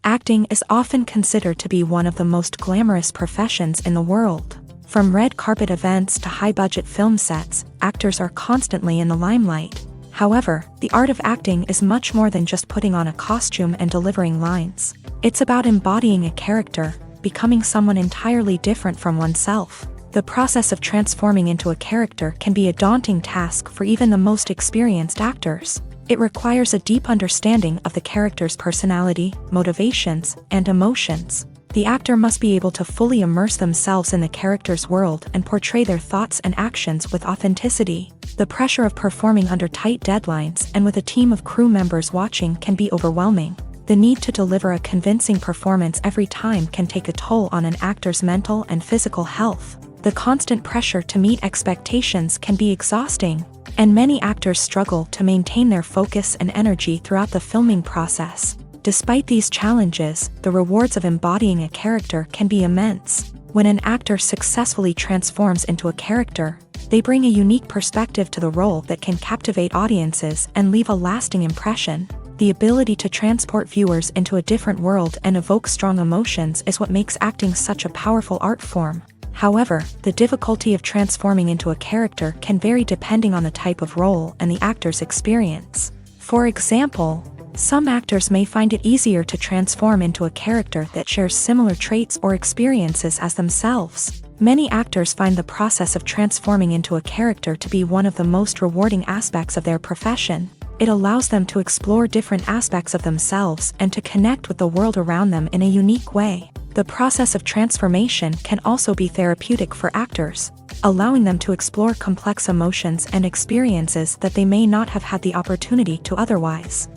Acting is often considered to be one of the most glamorous professions in the world. From red carpet events to high-budget film sets, actors are constantly in the limelight. However, the art of acting is much more than just putting on a costume and delivering lines. It's about embodying a character, becoming someone entirely different from oneself. The process of transforming into a character can be a daunting task for even the most experienced actors. It requires a deep understanding of the character's personality, motivations, and emotions. The actor must be able to fully immerse themselves in the character's world and portray their thoughts and actions with authenticity. The pressure of performing under tight deadlines and with a team of crew members watching can be overwhelming. The need to deliver a convincing performance every time can take a toll on an actor's mental and physical health. The constant pressure to meet expectations can be exhausting, and many actors struggle to maintain their focus and energy throughout the filming process. Despite these challenges, the rewards of embodying a character can be immense. When an actor successfully transforms into a character, they bring a unique perspective to the role that can captivate audiences and leave a lasting impression. The ability to transport viewers into a different world and evoke strong emotions is what makes acting such a powerful art form. However, the difficulty of transforming into a character can vary depending on the type of role and the actor's experience. For example, some actors may find it easier to transform into a character that shares similar traits or experiences as themselves. Many actors find the process of transforming into a character to be one of the most rewarding aspects of their profession. It allows them to explore different aspects of themselves and to connect with the world around them in a unique way. The process of transformation can also be therapeutic for actors, allowing them to explore complex emotions and experiences that they may not have had the opportunity to otherwise.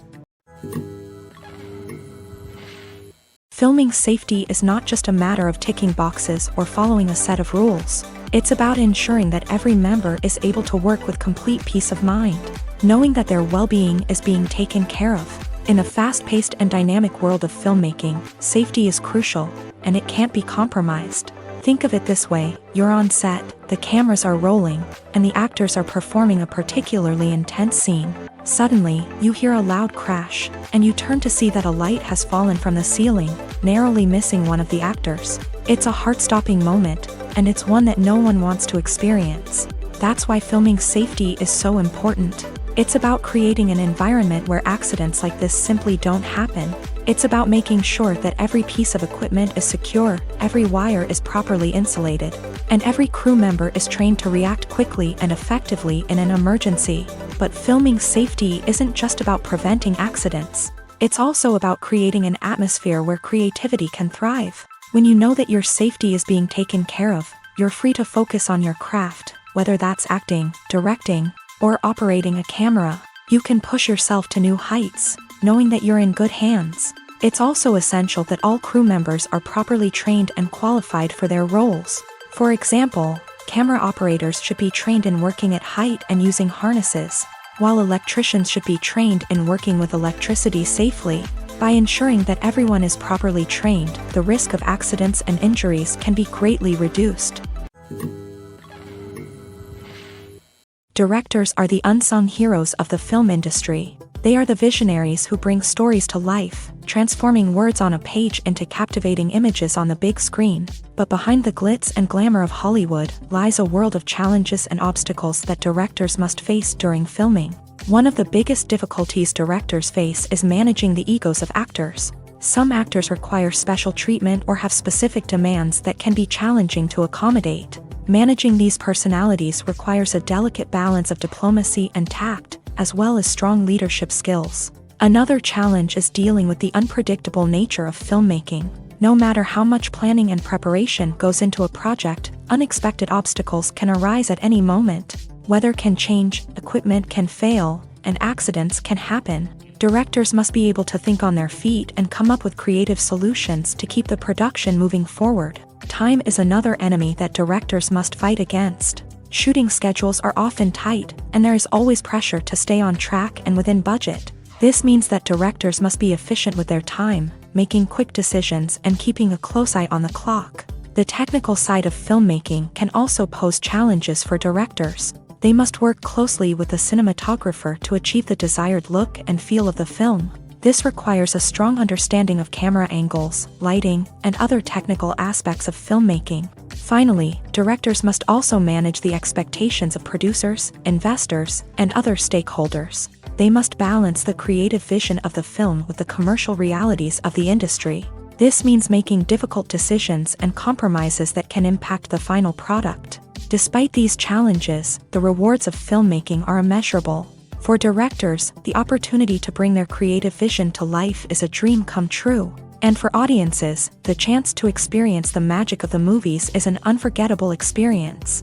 Filming safety is not just a matter of ticking boxes or following a set of rules. It's about ensuring that every member is able to work with complete peace of mind, knowing that their well-being is being taken care of. In a fast-paced and dynamic world of filmmaking, safety is crucial, and it can't be compromised. Think of it this way: you're on set, the cameras are rolling, and the actors are performing a particularly intense scene. Suddenly, you hear a loud crash, and you turn to see that a light has fallen from the ceiling, narrowly missing one of the actors. It's a heart-stopping moment, and it's one that no one wants to experience. That's why filming safety is so important. It's about creating an environment where accidents like this simply don't happen. It's about making sure that every piece of equipment is secure, every wire is properly insulated, and every crew member is trained to react quickly and effectively in an emergency. But filming safety isn't just about preventing accidents. It's also about creating an atmosphere where creativity can thrive. When you know that your safety is being taken care of, you're free to focus on your craft, whether that's acting, directing, or operating a camera. You can push yourself to new heights, knowing that you're in good hands. It's also essential that all crew members are properly trained and qualified for their roles. For example, camera operators should be trained in working at height and using harnesses, while electricians should be trained in working with electricity safely. By ensuring that everyone is properly trained, the risk of accidents and injuries can be greatly reduced. Directors are the unsung heroes of the film industry. They are the visionaries who bring stories to life, transforming words on a page into captivating images on the big screen. But behind the glitz and glamour of Hollywood lies a world of challenges and obstacles that directors must face during filming. One of the biggest difficulties directors face is managing the egos of actors. Some actors require special treatment or have specific demands that can be challenging to accommodate. Managing these personalities requires a delicate balance of diplomacy and tact, as well as strong leadership skills. Another challenge is dealing with the unpredictable nature of filmmaking. No matter how much planning and preparation goes into a project, unexpected obstacles can arise at any moment. Weather can change, equipment can fail, and accidents can happen. Directors must be able to think on their feet and come up with creative solutions to keep the production moving forward. Time is another enemy that directors must fight against. Shooting schedules are often tight, and there is always pressure to stay on track and within budget. This means that directors must be efficient with their time, making quick decisions and keeping a close eye on the clock. The technical side of filmmaking can also pose challenges for directors. They must work closely with the cinematographer to achieve the desired look and feel of the film. This requires a strong understanding of camera angles, lighting, and other technical aspects of filmmaking. Finally, directors must also manage the expectations of producers, investors, and other stakeholders. They must balance the creative vision of the film with the commercial realities of the industry. This means making difficult decisions and compromises that can impact the final product. Despite these challenges, the rewards of filmmaking are immeasurable. For directors, the opportunity to bring their creative vision to life is a dream come true. And for audiences, the chance to experience the magic of the movies is an unforgettable experience.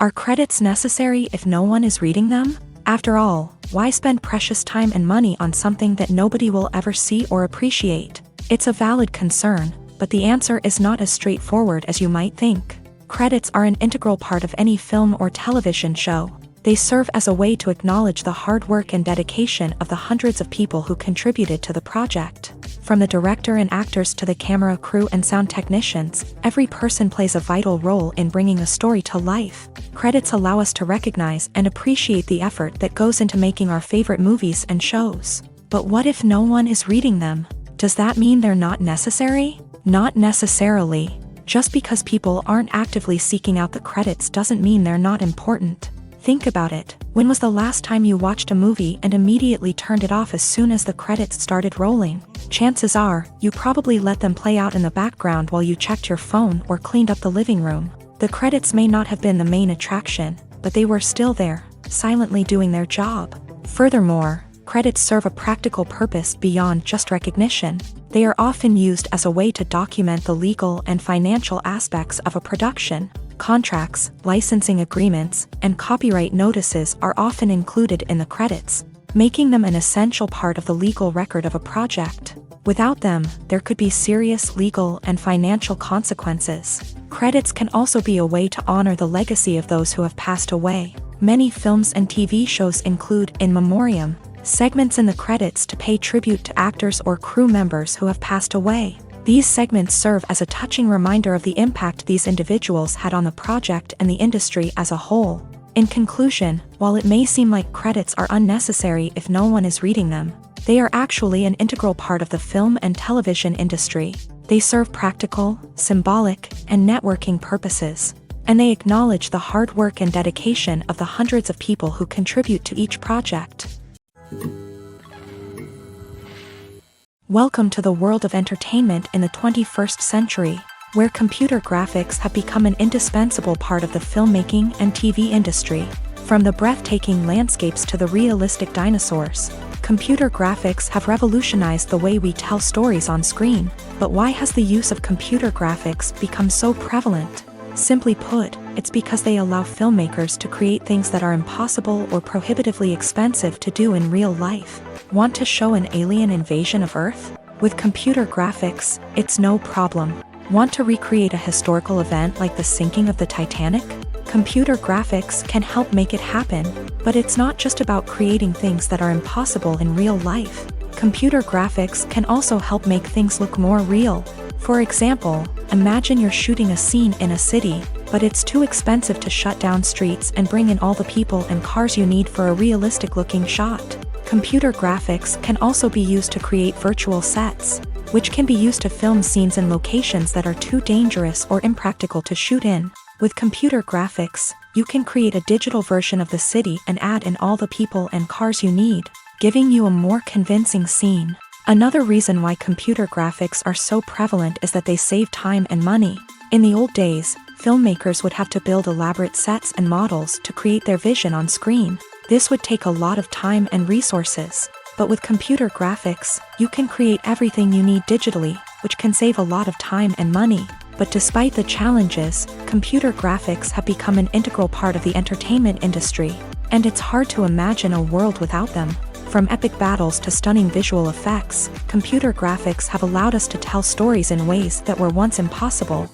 Are credits necessary if no one is reading them? After all, why spend precious time and money on something that nobody will ever see or appreciate? It's a valid concern, but the answer is not as straightforward as you might think. Credits are an integral part of any film or television show. They serve as a way to acknowledge the hard work and dedication of the hundreds of people who contributed to the project. From the director and actors to the camera crew and sound technicians, every person plays a vital role in bringing a story to life. Credits allow us to recognize and appreciate the effort that goes into making our favorite movies and shows. But what if no one is reading them? Does that mean they're not necessary? Not necessarily. Just because people aren't actively seeking out the credits doesn't mean they're not important. Think about it. When was the last time you watched a movie and immediately turned it off as soon as the credits started rolling? Chances are, you probably let them play out in the background while you checked your phone or cleaned up the living room. The credits may not have been the main attraction, but they were still there, silently doing their job. Furthermore, credits serve a practical purpose beyond just recognition. They are often used as a way to document the legal and financial aspects of a production. Contracts, licensing agreements, and copyright notices are often included in the credits, making them an essential part of the legal record of a project. Without them, there could be serious legal and financial consequences. Credits can also be a way to honor the legacy of those who have passed away. Many films and TV shows include in memoriam segments in the credits to pay tribute to actors or crew members who have passed away. These segments serve as a touching reminder of the impact these individuals had on the project and the industry as a whole. In conclusion, while it may seem like credits are unnecessary if no one is reading them, they are actually an integral part of the film and television industry. They serve practical, symbolic, and networking purposes, and they acknowledge the hard work and dedication of the hundreds of people who contribute to each project. Welcome to the world of entertainment in the 21st century, where computer graphics have become an indispensable part of the filmmaking and TV industry. From the breathtaking landscapes to the realistic dinosaurs, computer graphics have revolutionized the way we tell stories on screen. But why has the use of computer graphics become so prevalent? Simply put, it's because they allow filmmakers to create things that are impossible or prohibitively expensive to do in real life. Want to show an alien invasion of Earth? With computer graphics, it's no problem. Want to recreate a historical event like the sinking of the Titanic? Computer graphics can help make it happen, but it's not just about creating things that are impossible in real life. Computer graphics can also help make things look more real. For example, imagine you're shooting a scene in a city, but it's too expensive to shut down streets and bring in all the people and cars you need for a realistic-looking shot. Computer graphics can also be used to create virtual sets, which can be used to film scenes in locations that are too dangerous or impractical to shoot in. With computer graphics, You can create a digital version of the city and add in all the people and cars you need, giving you a more convincing scene. Another reason why computer graphics are so prevalent is that they save time and money. In the old days, filmmakers would have to build elaborate sets and models to create their vision on screen. This would take a lot of time and resources. But with computer graphics, you can create everything you need digitally, which can save a lot of time and money. But despite the challenges, computer graphics have become an integral part of the entertainment industry, and it's hard to imagine a world without them. From epic battles to stunning visual effects, computer graphics have allowed us to tell stories in ways that were once impossible.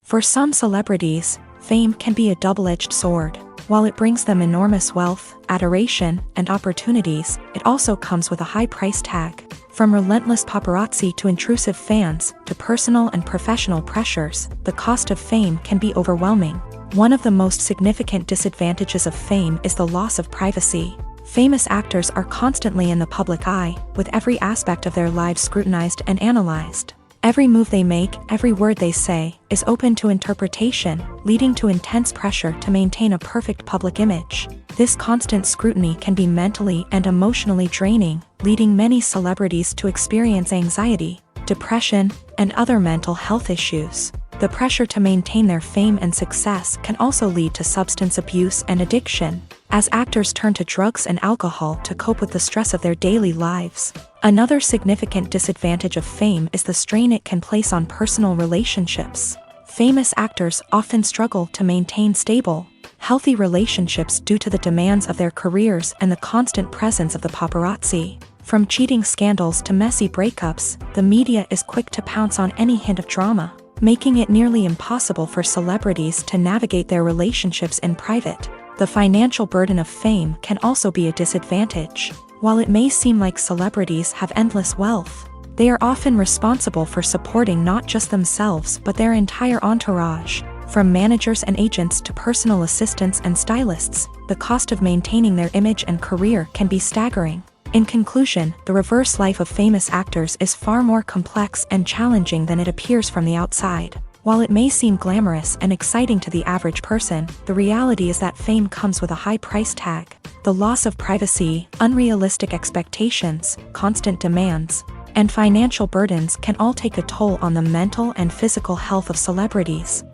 For some celebrities, fame can be a double-edged sword. While it brings them enormous wealth, adoration, and opportunities, it also comes with a high price tag. From relentless paparazzi to intrusive fans, to personal and professional pressures, the cost of fame can be overwhelming. One of the most significant disadvantages of fame is the loss of privacy. Famous actors are constantly in the public eye, with every aspect of their lives scrutinized and analyzed. Every move they make, every word they say, is open to interpretation, leading to intense pressure to maintain a perfect public image. This constant scrutiny can be mentally and emotionally draining, leading many celebrities to experience anxiety, depression, and other mental health issues. The pressure to maintain their fame and success can also lead to substance abuse and addiction, as actors turn to drugs and alcohol to cope with the stress of their daily lives. Another significant disadvantage of fame is the strain it can place on personal relationships. Famous actors often struggle to maintain stable, healthy relationships due to the demands of their careers and the constant presence of the paparazzi. From cheating scandals to messy breakups, the media is quick to pounce on any hint of drama, making it nearly impossible for celebrities to navigate their relationships in private. The financial burden of fame can also be a disadvantage. While it may seem like celebrities have endless wealth, they are often responsible for supporting not just themselves but their entire entourage. From managers and agents to personal assistants and stylists, the cost of maintaining their image and career can be staggering. In conclusion, the reverse life of famous actors is far more complex and challenging than it appears from the outside. While it may seem glamorous and exciting to the average person, the reality is that fame comes with a high price tag. The loss of privacy, unrealistic expectations, constant demands, and financial burdens can all take a toll on the mental and physical health of celebrities.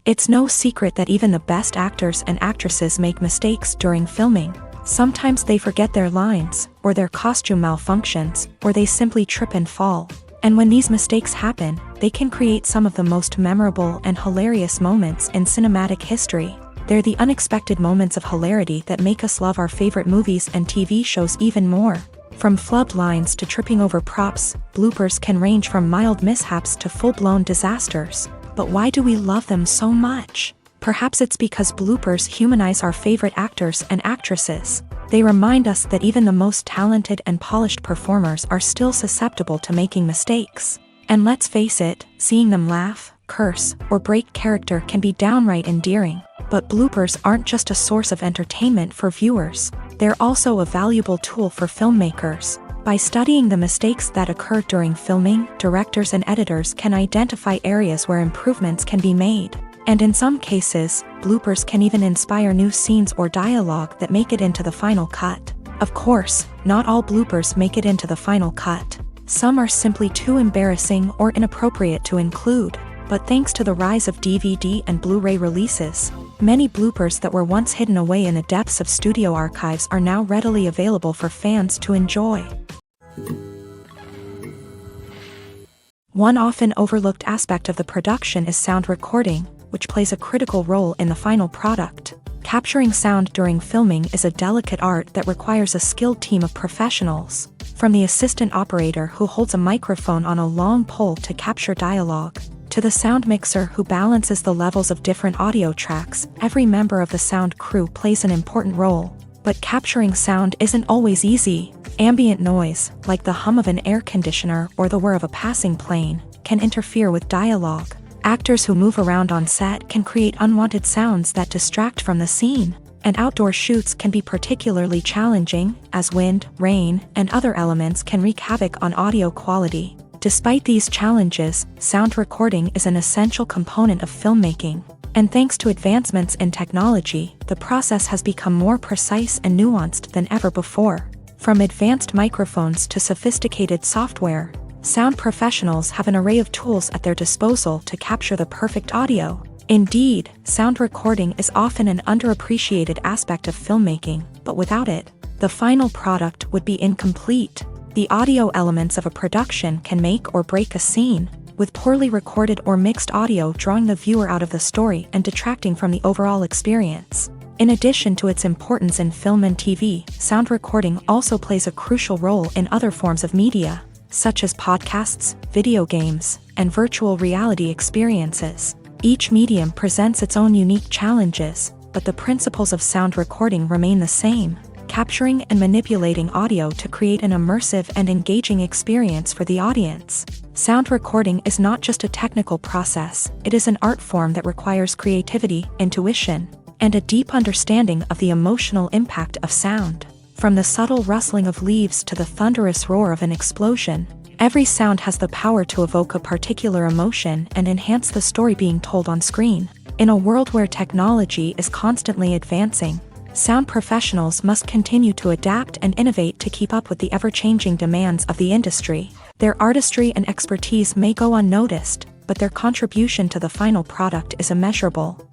It's no secret that even the best actors and actresses make mistakes during filming. Sometimes they forget their lines, or their costume malfunctions, or they simply trip and fall. And when these mistakes happen, they can create some of the most memorable and hilarious moments in cinematic history. They're the unexpected moments of hilarity that make us love our favorite movies and TV shows even more. From flubbed lines to tripping over props, bloopers can range from mild mishaps to full-blown disasters. But why do we love them so much? Perhaps it's because bloopers humanize our favorite actors and actresses. They remind us that even the most talented and polished performers are still susceptible to making mistakes. And let's face it, seeing them laugh, curse, or break character can be downright endearing. But bloopers aren't just a source of entertainment for viewers. They're also a valuable tool for filmmakers. By studying the mistakes that occur during filming, directors and editors can identify areas where improvements can be made. And in some cases, bloopers can even inspire new scenes or dialogue that make it into the final cut. Of course, not all bloopers make it into the final cut. Some are simply too embarrassing or inappropriate to include. But thanks to the rise of DVD and Blu-ray releases, many bloopers that were once hidden away in the depths of studio archives are now readily available for fans to enjoy. One often overlooked aspect of the production is sound recording, which plays a critical role in the final product. Capturing sound during filming is a delicate art that requires a skilled team of professionals. From the assistant operator who holds a microphone on a long pole to capture dialogue, to the sound mixer who balances the levels of different audio tracks, every member of the sound crew plays an important role. But capturing sound isn't always easy. Ambient noise, like the hum of an air conditioner or the whir of a passing plane, can interfere with dialogue. Actors who move around on set can create unwanted sounds that distract from the scene. And outdoor shoots can be particularly challenging, as wind, rain, and other elements can wreak havoc on audio quality. Despite these challenges, sound recording is an essential component of filmmaking. And thanks to advancements in technology, the process has become more precise and nuanced than ever before. From advanced microphones to sophisticated software, sound professionals have an array of tools at their disposal to capture the perfect audio. Indeed, sound recording is often an underappreciated aspect of filmmaking, but without it, the final product would be incomplete. The audio elements of a production can make or break a scene, with poorly recorded or mixed audio drawing the viewer out of the story and detracting from the overall experience. In addition to its importance in film and TV, sound recording also plays a crucial role in other forms of media, such as podcasts, video games, and virtual reality experiences. Each medium presents its own unique challenges, but the principles of sound recording remain the same: capturing and manipulating audio to create an immersive and engaging experience for the audience. Sound recording is not just a technical process, it is an art form that requires creativity, intuition, and a deep understanding of the emotional impact of sound. From the subtle rustling of leaves to the thunderous roar of an explosion, every sound has the power to evoke a particular emotion and enhance the story being told on screen. In a world where technology is constantly advancing, sound professionals must continue to adapt and innovate to keep up with the ever-changing demands of the industry. Their artistry and expertise may go unnoticed, but their contribution to the final product is immeasurable.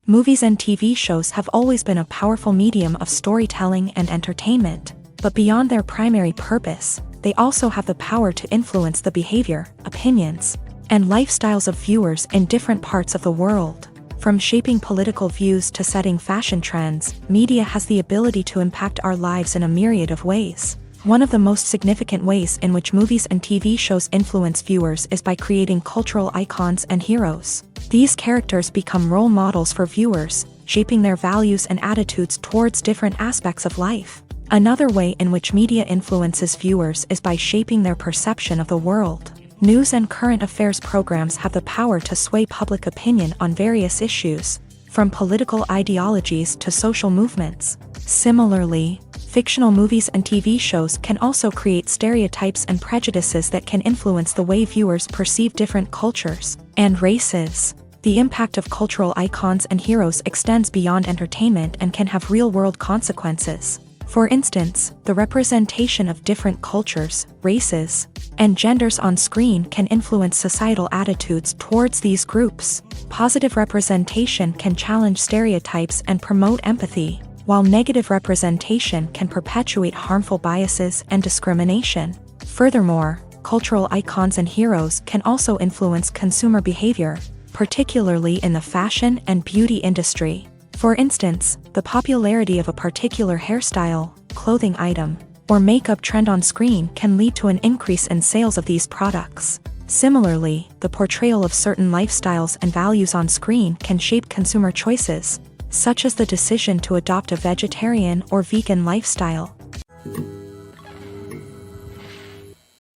Movies and TV shows have always been a powerful medium of storytelling and entertainment, but beyond their primary purpose, they also have the power to influence the behavior, opinions, and lifestyles of viewers in different parts of the world. From shaping political views to setting fashion trends, media has the ability to impact our lives in a myriad of ways. One of the most significant ways in which movies and TV shows influence viewers is by creating cultural icons and heroes. These characters become role models for viewers, shaping their values and attitudes towards different aspects of life. Another way in which media influences viewers is by shaping their perception of the world. News and current affairs programs have the power to sway public opinion on various issues, from political ideologies to social movements. Similarly, fictional movies and TV shows can also create stereotypes and prejudices that can influence the way viewers perceive different cultures and races. The impact of cultural icons and heroes extends beyond entertainment and can have real-world consequences. For instance, the representation of different cultures, races, and genders on screen can influence societal attitudes towards these groups. Positive representation can challenge stereotypes and promote empathy, while negative representation can perpetuate harmful biases and discrimination. Furthermore, cultural icons and heroes can also influence consumer behavior, particularly in the fashion and beauty industry. For instance, the popularity of a particular hairstyle, clothing item, or makeup trend on screen can lead to an increase in sales of these products. Similarly, the portrayal of certain lifestyles and values on screen can shape consumer choices, such as the decision to adopt a vegetarian or vegan lifestyle.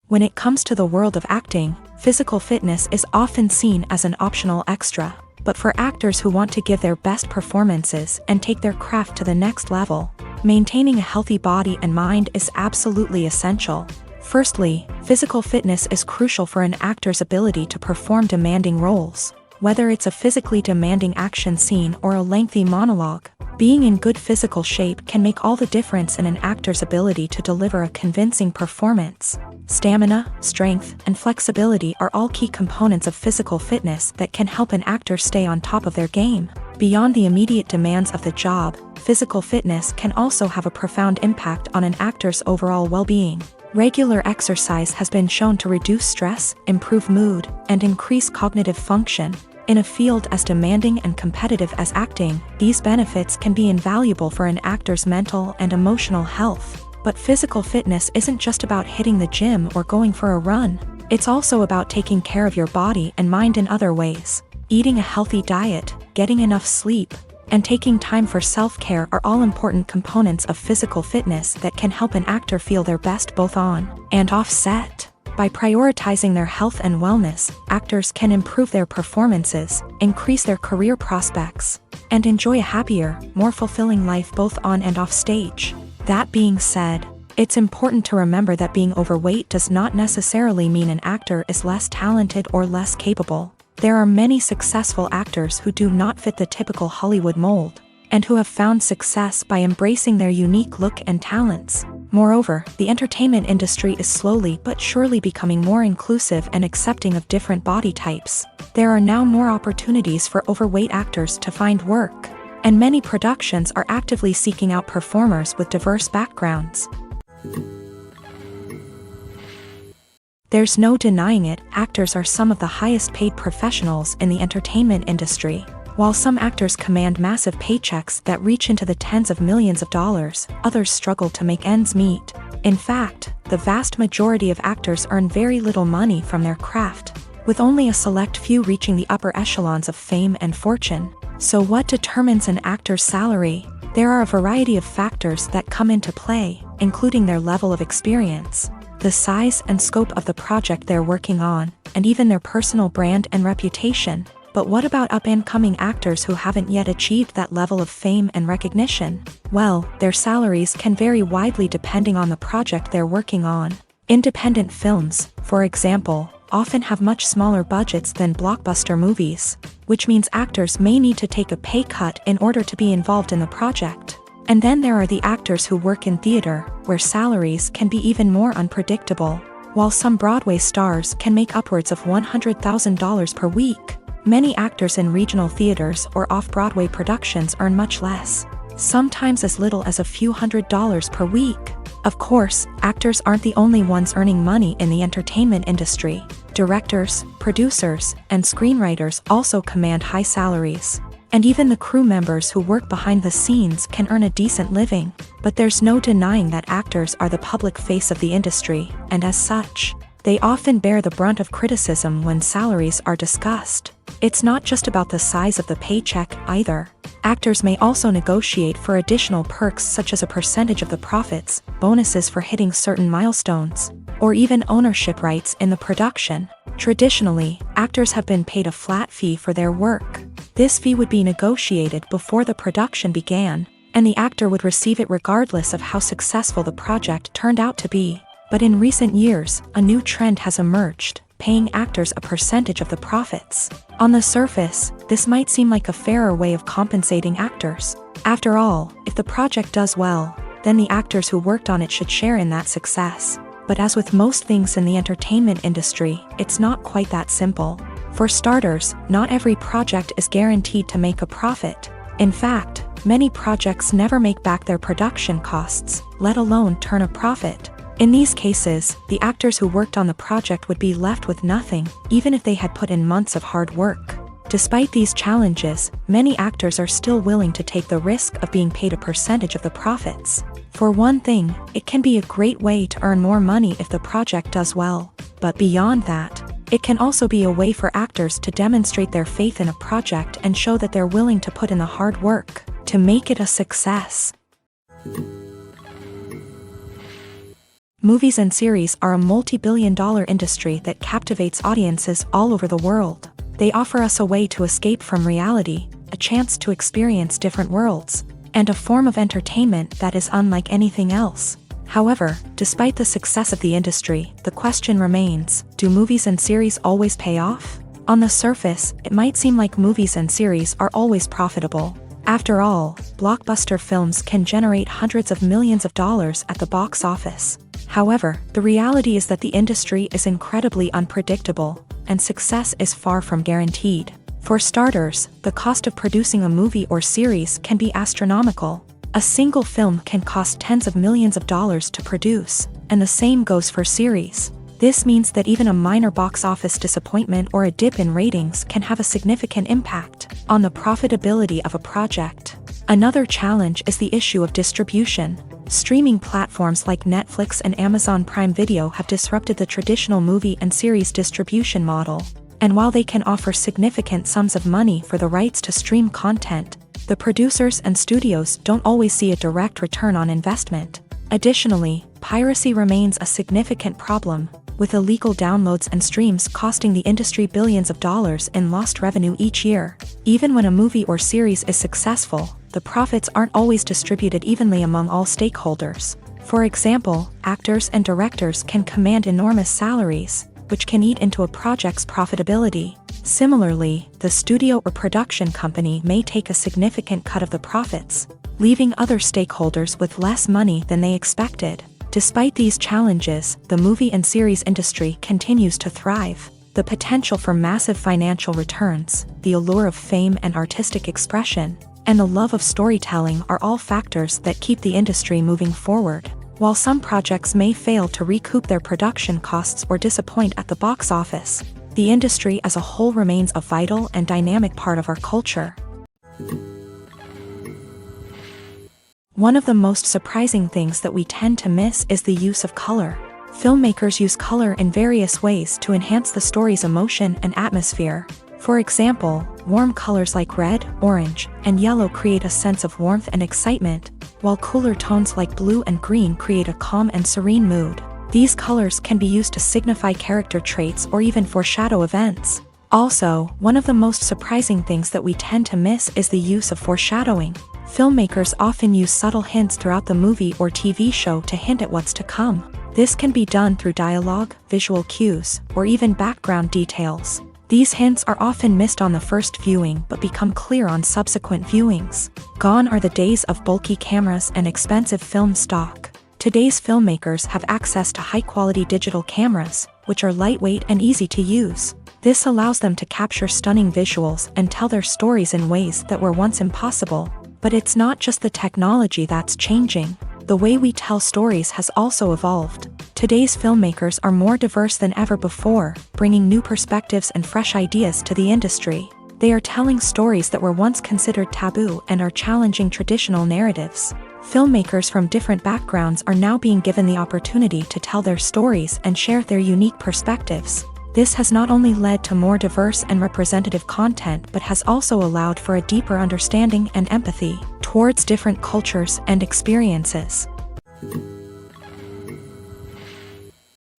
When it comes to the world of acting, physical fitness is often seen as an optional extra. But for actors who want to give their best performances and take their craft to the next level, maintaining a healthy body and mind is absolutely essential. Firstly, physical fitness is crucial for an actor's ability to perform demanding roles. Whether it's a physically demanding action scene or a lengthy monologue, being in good physical shape can make all the difference in an actor's ability to deliver a convincing performance. Stamina, strength, and flexibility are all key components of physical fitness that can help an actor stay on top of their game. Beyond the immediate demands of the job, physical fitness can also have a profound impact on an actor's overall well-being. Regular exercise has been shown to reduce stress, improve mood, and increase cognitive function. In a field as demanding and competitive as acting, these benefits can be invaluable for an actor's mental and emotional health. But physical fitness isn't just about hitting the gym or going for a run. It's also about taking care of your body and mind in other ways. Eating a healthy diet, getting enough sleep, and taking time for self-care are all important components of physical fitness that can help an actor feel their best both on and off set. By prioritizing their health and wellness, actors can improve their performances, increase their career prospects, and enjoy a happier, more fulfilling life both on and off stage. That being said, It's important to remember that being overweight does not necessarily mean an actor is less talented or less capable. There are many successful actors who do not fit the typical Hollywood mold, and who have found success by embracing their unique look and talents. Moreover, the entertainment industry is slowly but surely becoming more inclusive and accepting of different body types. There are now more opportunities for overweight actors to find work, and many productions are actively seeking out performers with diverse backgrounds. There's no denying it, actors are some of the highest paid professionals in the entertainment industry. While some actors command massive paychecks that reach into the tens of millions of dollars, others struggle to make ends meet. In fact, the vast majority of actors earn very little money from their craft, with only a select few reaching the upper echelons of fame and fortune. So what determines an actor's salary? There are a variety of factors that come into play, including their level of experience, the size and scope of the project they're working on, and even their personal brand and reputation. But what about up-and-coming actors who haven't yet achieved that level of fame and recognition? Well, their salaries can vary widely depending on the project they're working on. Independent films, for example, often have much smaller budgets than blockbuster movies, which means actors may need to take a pay cut in order to be involved in the project. And then there are the actors who work in theater, where salaries can be even more unpredictable. While some Broadway stars can make upwards of $100,000 per week, many actors in regional theaters or off-Broadway productions earn much less, sometimes as little as a few $100s per week. Of course, actors aren't the only ones earning money in the entertainment industry. Directors, producers, and screenwriters also command high salaries. And even the crew members who work behind the scenes can earn a decent living. But there's no denying that actors are the public face of the industry, and as such, they often bear the brunt of criticism when salaries are discussed. It's not just about the size of the paycheck either. Actors may also negotiate for additional perks such as a percentage of the profits, bonuses for hitting certain milestones, or even ownership rights in the production. Traditionally, actors have been paid a flat fee for their work. This fee would be negotiated before the production began, and the actor would receive it regardless of how successful the project turned out to be. But in recent years, a new trend has emerged, paying actors a percentage of the profits. On the surface, this might seem like a fairer way of compensating actors. After all, if the project does well, then the actors who worked on it should share in that success. But as with most things in the entertainment industry, it's not quite that simple. For starters, not every project is guaranteed to make a profit. In fact, many projects never make back their production costs, let alone turn a profit. In these cases, the actors who worked on the project would be left with nothing, even if they had put in months of hard work. Despite these challenges, many actors are still willing to take the risk of being paid a percentage of the profits. For one thing, it can be a great way to earn more money if the project does well. But beyond that, it can also be a way for actors to demonstrate their faith in a project and show that they're willing to put in the hard work to make it a success. Movies and series are a multi-billion-dollar industry that captivates audiences all over the world. They offer us a way to escape from reality, a chance to experience different worlds, and a form of entertainment that is unlike anything else. However, despite the success of the industry, the question remains, do movies and series always pay off? On the surface, it might seem like movies and series are always profitable. After all, blockbuster films can generate hundreds of millions of dollars at the box office. However, the reality is that the industry is incredibly unpredictable, and success is far from guaranteed. For starters, the cost of producing a movie or series can be astronomical. A single film can cost tens of millions of dollars to produce, and the same goes for series. This means that even a minor box office disappointment or a dip in ratings can have a significant impact on the profitability of a project. Another challenge is the issue of distribution. Streaming platforms like Netflix and Amazon Prime Video have disrupted the traditional movie and series distribution model. And while they can offer significant sums of money for the rights to stream content, the producers and studios don't always see a direct return on investment. Additionally, piracy remains a significant problem, with illegal downloads and streams costing the industry billions of dollars in lost revenue each year. Even when a movie or series is successful, the profits aren't always distributed evenly among all stakeholders. For example, actors and directors can command enormous salaries, which can eat into a project's profitability. Similarly, the studio or production company may take a significant cut of the profits, leaving other stakeholders with less money than they expected. Despite these challenges, the movie and series industry continues to thrive. The potential for massive financial returns, the allure of fame and artistic expression, and the love of storytelling are all factors that keep the industry moving forward. While some projects may fail to recoup their production costs or disappoint at the box office, the industry as a whole remains a vital and dynamic part of our culture. One of the most surprising things that we tend to miss is the use of color. Filmmakers use color in various ways to enhance the story's emotion and atmosphere. For example, warm colors like red, orange, and yellow create a sense of warmth and excitement, while cooler tones like blue and green create a calm and serene mood. These colors can be used to signify character traits or even foreshadow events. Also, one of the most surprising things that we tend to miss is the use of foreshadowing. Filmmakers often use subtle hints throughout the movie or TV show to hint at what's to come. This can be done through dialogue, visual cues, or even background details. These hints are often missed on the first viewing but become clear on subsequent viewings. Gone are the days of bulky cameras and expensive film stock. Today's filmmakers have access to high-quality digital cameras, which are lightweight and easy to use. This allows them to capture stunning visuals and tell their stories in ways that were once impossible. But it's not just the technology that's changing. The way we tell stories has also evolved. Today's filmmakers are more diverse than ever before, bringing new perspectives and fresh ideas to the industry. They are telling stories that were once considered taboo and are challenging traditional narratives. Filmmakers from different backgrounds are now being given the opportunity to tell their stories and share their unique perspectives. This has not only led to more diverse and representative content but has also allowed for a deeper understanding and empathy towards different cultures and experiences.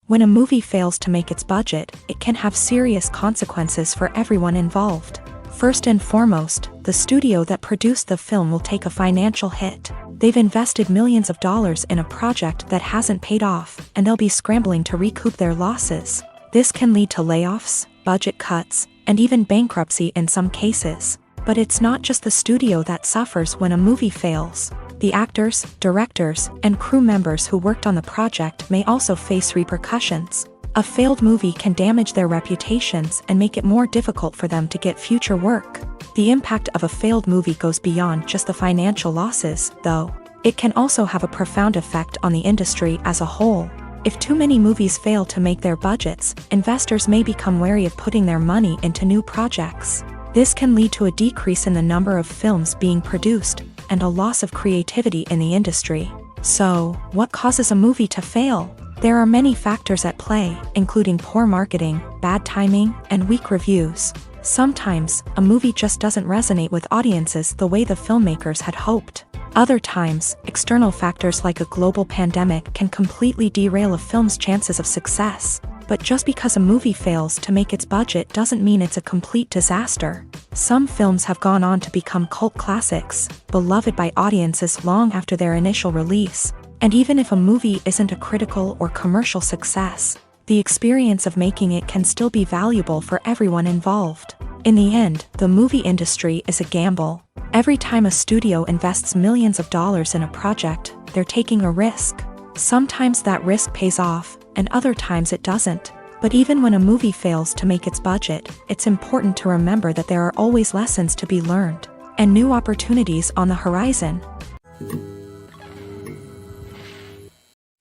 When a movie fails to make its budget, it can have serious consequences for everyone involved. First and foremost, the studio that produced the film will take a financial hit. They've invested millions of dollars in a project that hasn't paid off, and they'll be scrambling to recoup their losses. This can lead to layoffs, budget cuts, and even bankruptcy in some cases. But it's not just the studio that suffers when a movie fails. The actors, directors, and crew members who worked on the project may also face repercussions. A failed movie can damage their reputations and make it more difficult for them to get future work. The impact of a failed movie goes beyond just the financial losses, though. It can also have a profound effect on the industry as a whole. If too many movies fail to make their budgets, investors may become wary of putting their money into new projects. This can lead to a decrease in the number of films being produced, and a loss of creativity in the industry. So, what causes a movie to fail? There are many factors at play, including poor marketing, bad timing, and weak reviews. Sometimes, a movie just doesn't resonate with audiences the way the filmmakers had hoped. Other times, external factors like a global pandemic can completely derail a film's chances of success. But just because a movie fails to make its budget doesn't mean it's a complete disaster. Some films have gone on to become cult classics, beloved by audiences long after their initial release. And even if a movie isn't a critical or commercial success, the experience of making it can still be valuable for everyone involved. In the end, the movie industry is a gamble. Every time a studio invests millions of dollars in a project, they're taking a risk. Sometimes that risk pays off, and other times it doesn't. But even when a movie fails to make its budget, it's important to remember that there are always lessons to be learned, and new opportunities on the horizon.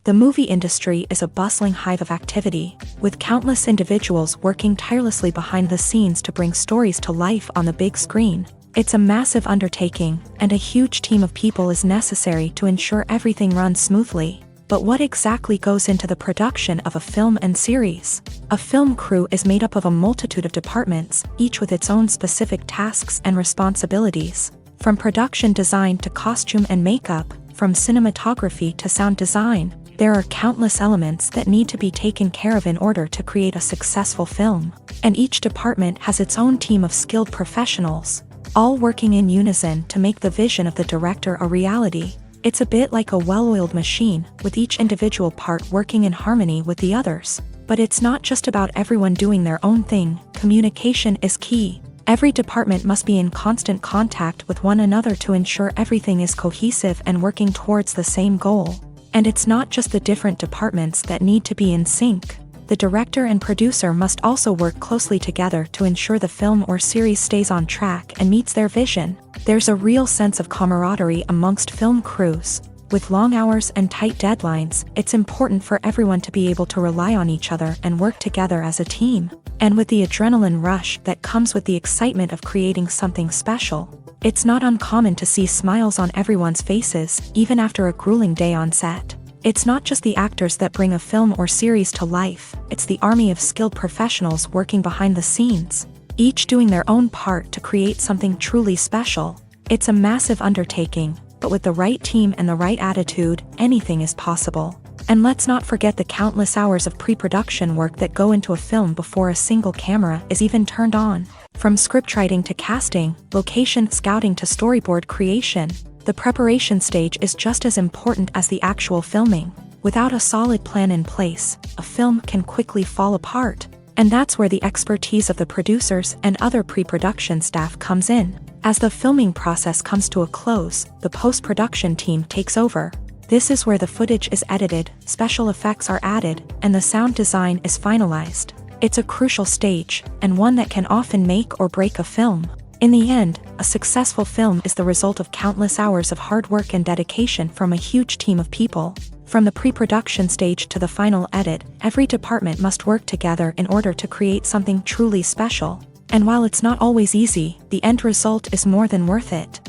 The movie industry is a bustling hive of activity, with countless individuals working tirelessly behind the scenes to bring stories to life on the big screen. It's a massive undertaking, and a huge team of people is necessary to ensure everything runs smoothly. But what exactly goes into the production of a film and series? A film crew is made up of a multitude of departments, each with its own specific tasks and responsibilities. From production design to costume and makeup, from cinematography to sound design, there are countless elements that need to be taken care of in order to create a successful film. And each department has its own team of skilled professionals, all working in unison to make the vision of the director a reality. It's a bit like a well-oiled machine, with each individual part working in harmony with the others. But it's not just about everyone doing their own thing. Communication is key. Every department must be in constant contact with one another to ensure everything is cohesive and working towards the same goal. And it's not just the different departments that need to be in sync. The director and producer must also work closely together to ensure the film or series stays on track and meets their vision. There's a real sense of camaraderie amongst film crews. With long hours and tight deadlines, it's important for everyone to be able to rely on each other and work together as a team. And with the adrenaline rush that comes with the excitement of creating something special, it's not uncommon to see smiles on everyone's faces, even after a grueling day on set. It's not just the actors that bring a film or series to life, it's the army of skilled professionals working behind the scenes, each doing their own part to create something truly special. It's a massive undertaking, but with the right team and the right attitude, anything is possible. And let's not forget the countless hours of pre-production work that go into a film before a single camera is even turned on. From scriptwriting to casting, location scouting to storyboard creation, the preparation stage is just as important as the actual filming. Without a solid plan in place, a film can quickly fall apart. And that's where the expertise of the producers and other pre-production staff comes in. As the filming process comes to a close, the post-production team takes over. This is where the footage is edited, special effects are added, and the sound design is finalized. It's a crucial stage, and one that can often make or break a film. In the end, a successful film is the result of countless hours of hard work and dedication from a huge team of people. From the pre-production stage to the final edit, every department must work together in order to create something truly special. And while it's not always easy, the end result is more than worth it.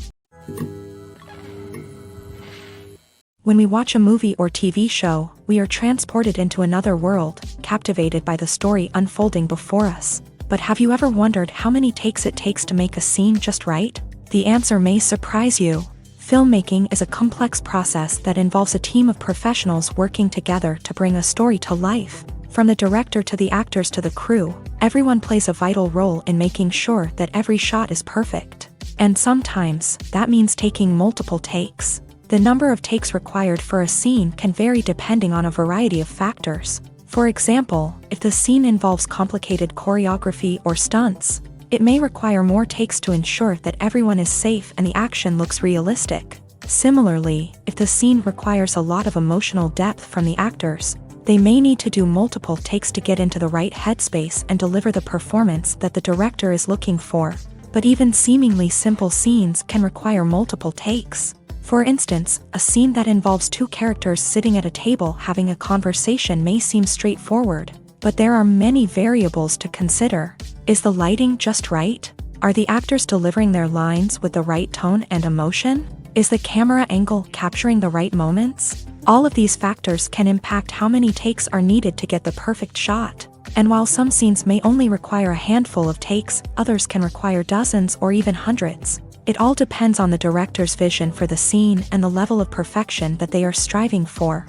When we watch a movie or TV show, we are transported into another world, captivated by the story unfolding before us. But have you ever wondered how many takes it takes to make a scene just right? The answer may surprise you. Filmmaking is a complex process that involves a team of professionals working together to bring a story to life. From the director to the actors to the crew, everyone plays a vital role in making sure that every shot is perfect. And sometimes, that means taking multiple takes. The number of takes required for a scene can vary depending on a variety of factors. For example, if the scene involves complicated choreography or stunts, it may require more takes to ensure that everyone is safe and the action looks realistic. Similarly, if the scene requires a lot of emotional depth from the actors, they may need to do multiple takes to get into the right headspace and deliver the performance that the director is looking for. But even seemingly simple scenes can require multiple takes. For instance, a scene that involves two characters sitting at a table having a conversation may seem straightforward, but there are many variables to consider. Is the lighting just right? Are the actors delivering their lines with the right tone and emotion? Is the camera angle capturing the right moments? All of these factors can impact how many takes are needed to get the perfect shot. And while some scenes may only require a handful of takes, others can require dozens or even hundreds. It all depends on the director's vision for the scene and the level of perfection that they are striving for.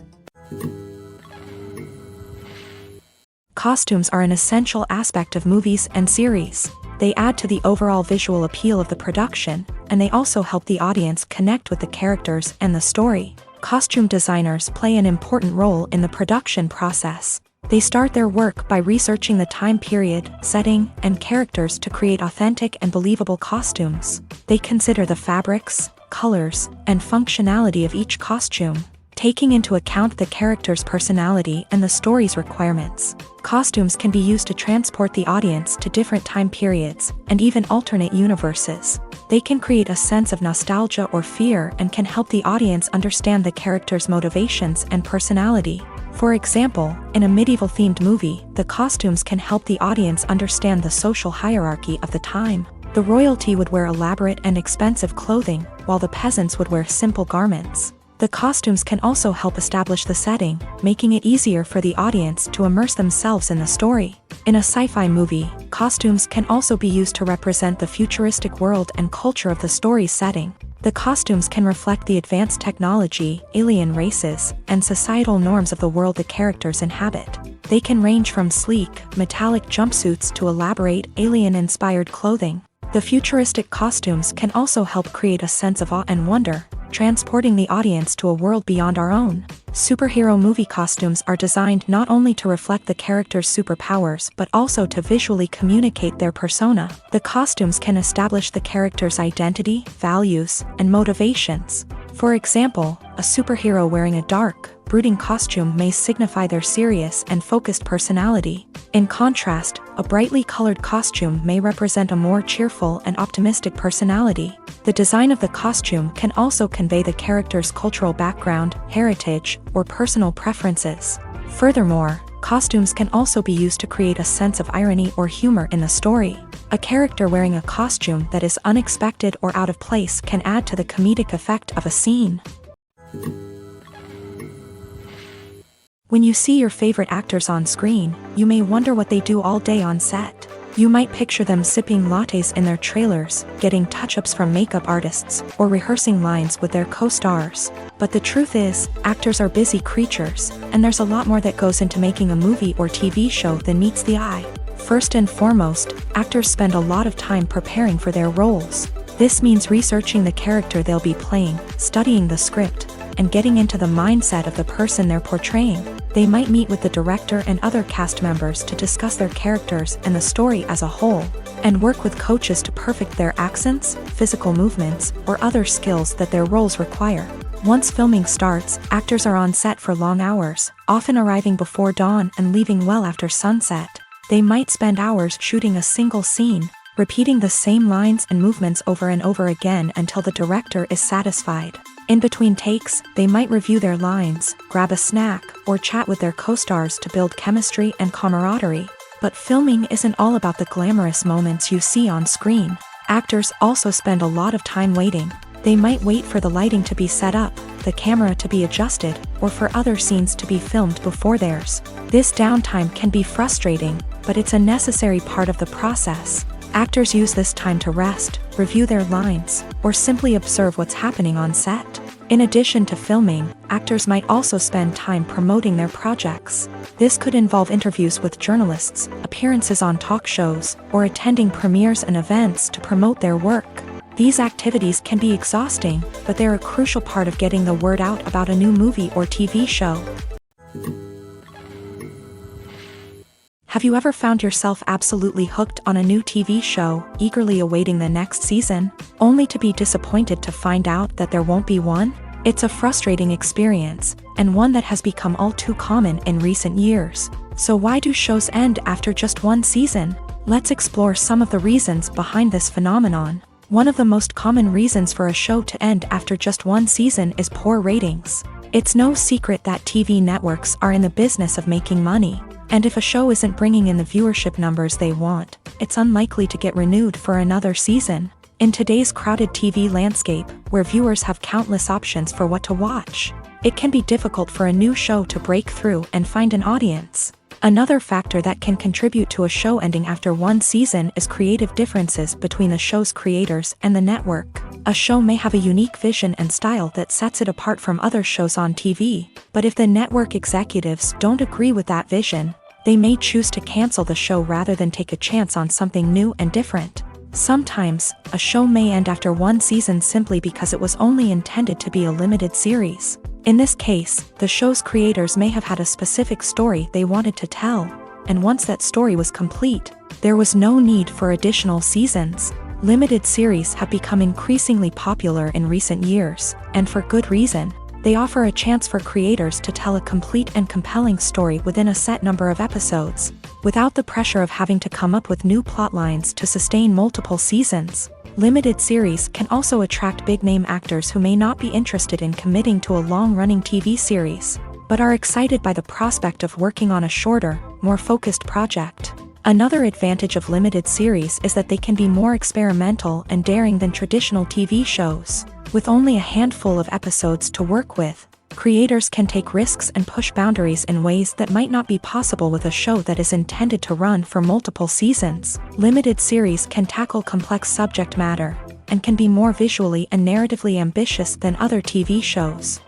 Costumes are an essential aspect of movies and series. They add to the overall visual appeal of the production, and they also help the audience connect with the characters and the story. Costume designers play an important role in the production process. They start their work by researching the time period, setting, and characters to create authentic and believable costumes. They consider the fabrics, colors, and functionality of each costume, taking into account the character's personality and the story's requirements. Costumes can be used to transport the audience to different time periods and even alternate universes. They can create a sense of nostalgia or fear and can help the audience understand the character's motivations and personality. For example, in a medieval-themed movie, the costumes can help the audience understand the social hierarchy of the time. The royalty would wear elaborate and expensive clothing, while the peasants would wear simple garments. The costumes can also help establish the setting, making it easier for the audience to immerse themselves in the story. In a sci-fi movie, costumes can also be used to represent the futuristic world and culture of the story's setting. The costumes can reflect the advanced technology, alien races, and societal norms of the world the characters inhabit. They can range from sleek, metallic jumpsuits to elaborate, alien-inspired clothing. The futuristic costumes can also help create a sense of awe and wonder, transporting the audience to a world beyond our own. Superhero movie costumes are designed not only to reflect the character's superpowers but also to visually communicate their persona. The costumes can establish the character's identity, values, and motivations. For example, a superhero wearing a dark, brooding costume may signify their serious and focused personality. In contrast, a brightly colored costume may represent a more cheerful and optimistic personality. The design of the costume can also convey the character's cultural background, heritage, or personal preferences. Furthermore, costumes can also be used to create a sense of irony or humor in the story. A character wearing a costume that is unexpected or out of place can add to the comedic effect of a scene. When you see your favorite actors on screen, you may wonder what they do all day on set. You might picture them sipping lattes in their trailers, getting touch-ups from makeup artists, or rehearsing lines with their co-stars. But the truth is, actors are busy creatures, and there's a lot more that goes into making a movie or TV show than meets the eye. First and foremost, actors spend a lot of time preparing for their roles. This means researching the character they'll be playing, studying the script, and getting into the mindset of the person they're portraying. They might meet with the director and other cast members to discuss their characters and the story as a whole, and work with coaches to perfect their accents, physical movements, or other skills that their roles require. Once filming starts, actors are on set for long hours, often arriving before dawn and leaving well after sunset. They might spend hours shooting a single scene, repeating the same lines and movements over and over again until the director is satisfied. In between takes, they might review their lines, grab a snack, or chat with their co-stars to build chemistry and camaraderie. But filming isn't all about the glamorous moments you see on screen. Actors also spend a lot of time waiting. They might wait for the lighting to be set up, the camera to be adjusted, or for other scenes to be filmed before theirs. This downtime can be frustrating, but it's a necessary part of the process. Actors use this time to rest, review their lines, or simply observe what's happening on set. In addition to filming, actors might also spend time promoting their projects. This could involve interviews with journalists, appearances on talk shows, or attending premieres and events to promote their work. These activities can be exhausting, but they're a crucial part of getting the word out about a new movie or TV show. Have you ever found yourself absolutely hooked on a new TV show, eagerly awaiting the next season, only to be disappointed to find out that there won't be one? It's a frustrating experience, and one that has become all too common in recent years. So why do shows end after just one season? Let's explore some of the reasons behind this phenomenon. One of the most common reasons for a show to end after just one season is poor ratings. It's no secret that TV networks are in the business of making money. And if a show isn't bringing in the viewership numbers they want, it's unlikely to get renewed for another season. In today's crowded TV landscape, where viewers have countless options for what to watch, it can be difficult for a new show to break through and find an audience. Another factor that can contribute to a show ending after one season is creative differences between the show's creators and the network. A show may have a unique vision and style that sets it apart from other shows on TV, but if the network executives don't agree with that vision, they may choose to cancel the show rather than take a chance on something new and different. Sometimes, a show may end after one season simply because it was only intended to be a limited series. In this case, the show's creators may have had a specific story they wanted to tell, and once that story was complete, there was no need for additional seasons. Limited series have become increasingly popular in recent years, and for good reason. They offer a chance for creators to tell a complete and compelling story within a set number of episodes, without the pressure of having to come up with new plotlines to sustain multiple seasons. Limited series can also attract big-name actors who may not be interested in committing to a long-running TV series, but are excited by the prospect of working on a shorter, more focused project. Another advantage of limited series is that they can be more experimental and daring than traditional TV shows. With only a handful of episodes to work with, creators can take risks and push boundaries in ways that might not be possible with a show that is intended to run for multiple seasons. Limited series can tackle complex subject matter, and can be more visually and narratively ambitious than other TV shows.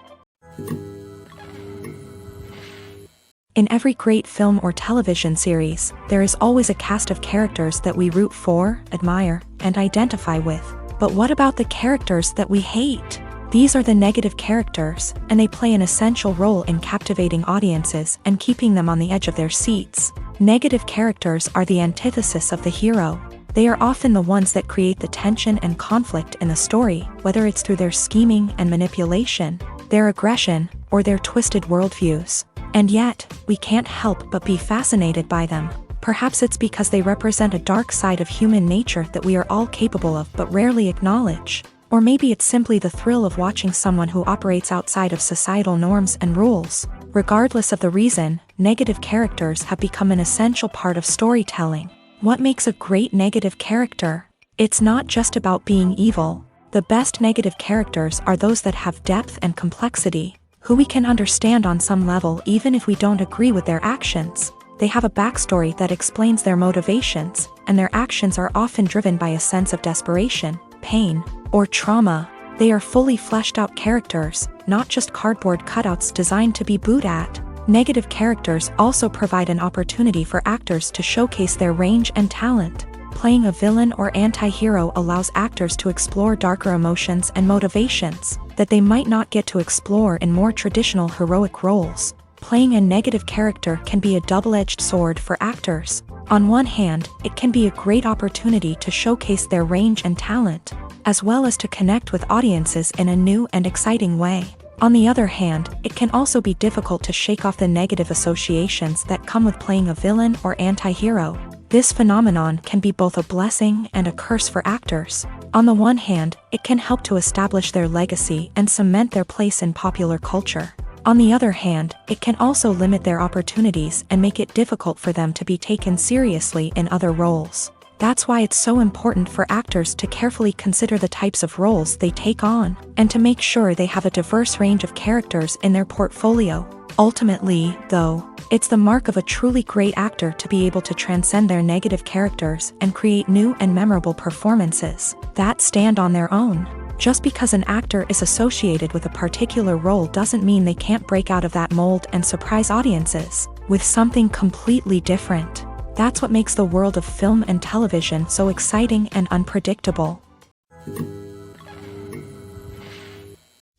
In every great film or television series, there is always a cast of characters that we root for, admire, and identify with. But what about the characters that we hate? These are the negative characters, and they play an essential role in captivating audiences and keeping them on the edge of their seats. Negative characters are the antithesis of the hero. They are often the ones that create the tension and conflict in the story, whether it's through their scheming and manipulation, their aggression, or their twisted worldviews. And yet, we can't help but be fascinated by them. Perhaps it's because they represent a dark side of human nature that we are all capable of but rarely acknowledge. Or maybe it's simply the thrill of watching someone who operates outside of societal norms and rules. Regardless of the reason, negative characters have become an essential part of storytelling. What makes a great negative character? It's not just about being evil. The best negative characters are those that have depth and complexity, who we can understand on some level even if we don't agree with their actions. They have a backstory that explains their motivations, and their actions are often driven by a sense of desperation, pain, or trauma. They are fully fleshed out characters, not just cardboard cutouts designed to be booed at. Negative characters also provide an opportunity for actors to showcase their range and talent. Playing a villain or anti-hero allows actors to explore darker emotions and motivations that they might not get to explore in more traditional heroic roles. Playing a negative character can be a double-edged sword for actors. On one hand, it can be a great opportunity to showcase their range and talent, as well as to connect with audiences in a new and exciting way. On the other hand, it can also be difficult to shake off the negative associations that come with playing a villain or anti-hero. This phenomenon can be both a blessing and a curse for actors. On the one hand, it can help to establish their legacy and cement their place in popular culture. On the other hand, it can also limit their opportunities and make it difficult for them to be taken seriously in other roles. That's why it's so important for actors to carefully consider the types of roles they take on, and to make sure they have a diverse range of characters in their portfolio. Ultimately, though, it's the mark of a truly great actor to be able to transcend their negative characters and create new and memorable performances that stand on their own. Just because an actor is associated with a particular role doesn't mean they can't break out of that mold and surprise audiences with something completely different. That's what makes the world of film and television so exciting and unpredictable.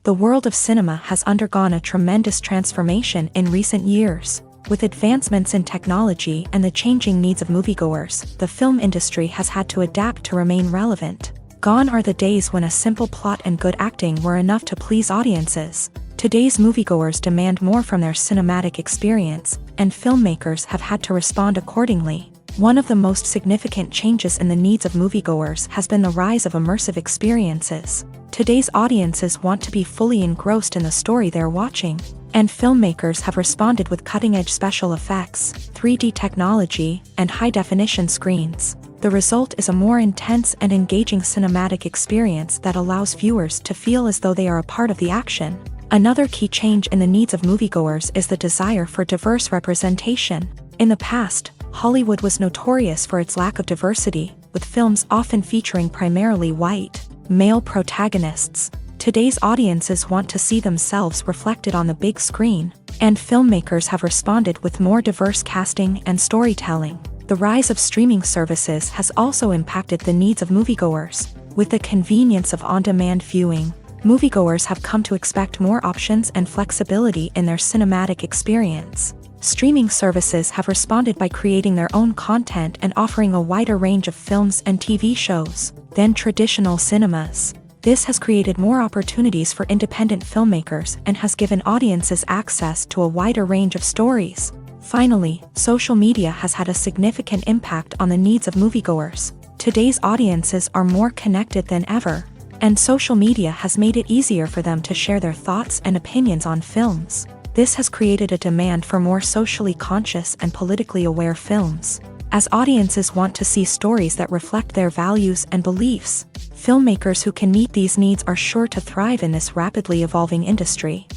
The world of cinema has undergone a tremendous transformation in recent years. With advancements in technology and the changing needs of moviegoers, the film industry has had to adapt to remain relevant. Gone are the days when a simple plot and good acting were enough to please audiences. Today's moviegoers demand more from their cinematic experience, and filmmakers have had to respond accordingly. One of the most significant changes in the needs of moviegoers has been the rise of immersive experiences. Today's audiences want to be fully engrossed in the story they're watching, and filmmakers have responded with cutting-edge special effects, 3D technology, and high-definition screens. The result is a more intense and engaging cinematic experience that allows viewers to feel as though they are a part of the action. Another key change in the needs of moviegoers is the desire for diverse representation. In the past, Hollywood was notorious for its lack of diversity, with films often featuring primarily white, male protagonists. Today's audiences want to see themselves reflected on the big screen, and filmmakers have responded with more diverse casting and storytelling. The rise of streaming services has also impacted the needs of moviegoers. With the convenience of on-demand viewing, moviegoers have come to expect more options and flexibility in their cinematic experience. Streaming services have responded by creating their own content and offering a wider range of films and TV shows than traditional cinemas. This has created more opportunities for independent filmmakers and has given audiences access to a wider range of stories. Finally, social media has had a significant impact on the needs of moviegoers. Today's audiences are more connected than ever, and social media has made it easier for them to share their thoughts and opinions on films. This has created a demand for more socially conscious and politically aware films. As audiences want to see stories that reflect their values and beliefs, filmmakers who can meet these needs are sure to thrive in this rapidly evolving industry.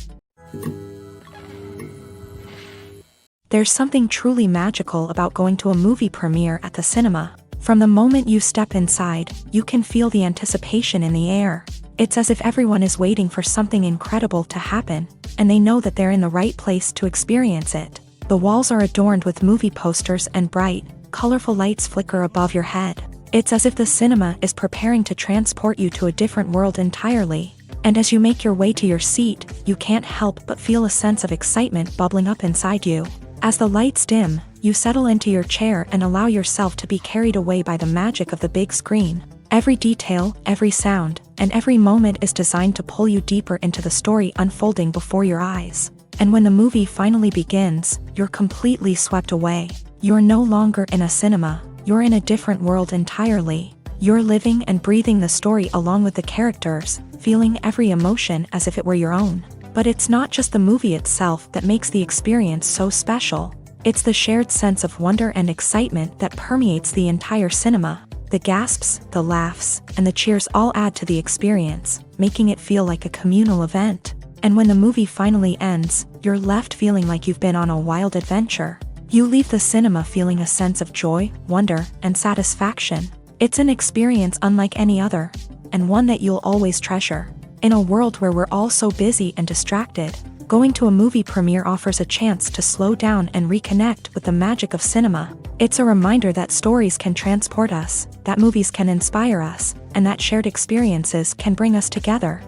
There's something truly magical about going to a movie premiere at the cinema. From the moment you step inside, you can feel the anticipation in the air. It's as if everyone is waiting for something incredible to happen, and they know that they're in the right place to experience it. The walls are adorned with movie posters and bright, colorful lights flicker above your head. It's as if the cinema is preparing to transport you to a different world entirely. And as you make your way to your seat, you can't help but feel a sense of excitement bubbling up inside you. As the lights dim, you settle into your chair and allow yourself to be carried away by the magic of the big screen. Every detail, every sound, and every moment is designed to pull you deeper into the story unfolding before your eyes. And when the movie finally begins, you're completely swept away. You're no longer in a cinema, you're in a different world entirely. You're living and breathing the story along with the characters, feeling every emotion as if it were your own. But it's not just the movie itself that makes the experience so special. It's the shared sense of wonder and excitement that permeates the entire cinema. The gasps, the laughs, and the cheers all add to the experience, making it feel like a communal event. And when the movie finally ends, you're left feeling like you've been on a wild adventure. You leave the cinema feeling a sense of joy, wonder, and satisfaction. It's an experience unlike any other, and one that you'll always treasure. In a world where we're all so busy and distracted, going to a movie premiere offers a chance to slow down and reconnect with the magic of cinema. It's a reminder that stories can transport us, that movies can inspire us, and that shared experiences can bring us together.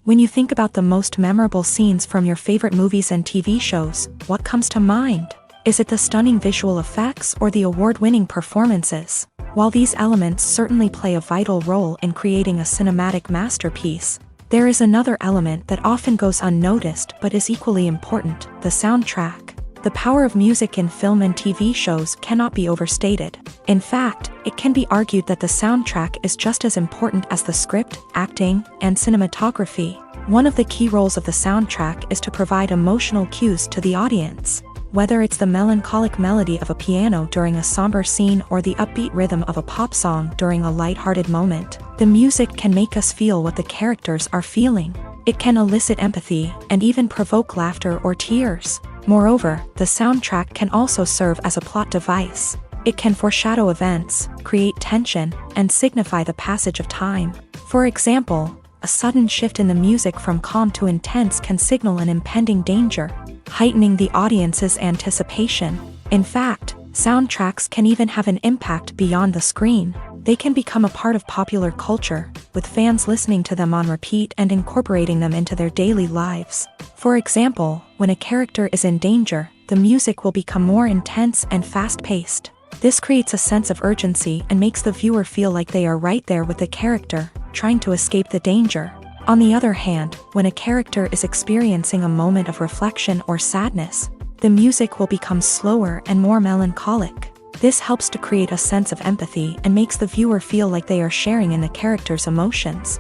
When you think about the most memorable scenes from your favorite movies and TV shows, what comes to mind? Is it the stunning visual effects or the award-winning performances? While these elements certainly play a vital role in creating a cinematic masterpiece, there is another element that often goes unnoticed but is equally important: the soundtrack. The power of music in film and TV shows cannot be overstated. In fact, it can be argued that the soundtrack is just as important as the script, acting, and cinematography. One of the key roles of the soundtrack is to provide emotional cues to the audience. Whether it's the melancholic melody of a piano during a somber scene or the upbeat rhythm of a pop song during a lighthearted moment, the music can make us feel what the characters are feeling. It can elicit empathy and even provoke laughter or tears. Moreover, the soundtrack can also serve as a plot device. It can foreshadow events, create tension, and signify the passage of time. For example, a sudden shift in the music from calm to intense can signal an impending danger, heightening the audience's anticipation. In fact, soundtracks can even have an impact beyond the screen. They can become a part of popular culture, with fans listening to them on repeat and incorporating them into their daily lives. For example, when a character is in danger, the music will become more intense and fast-paced. This creates a sense of urgency and makes the viewer feel like they are right there with the character, trying to escape the danger. On the other hand, when a character is experiencing a moment of reflection or sadness, the music will become slower and more melancholic. This helps to create a sense of empathy and makes the viewer feel like they are sharing in the character's emotions.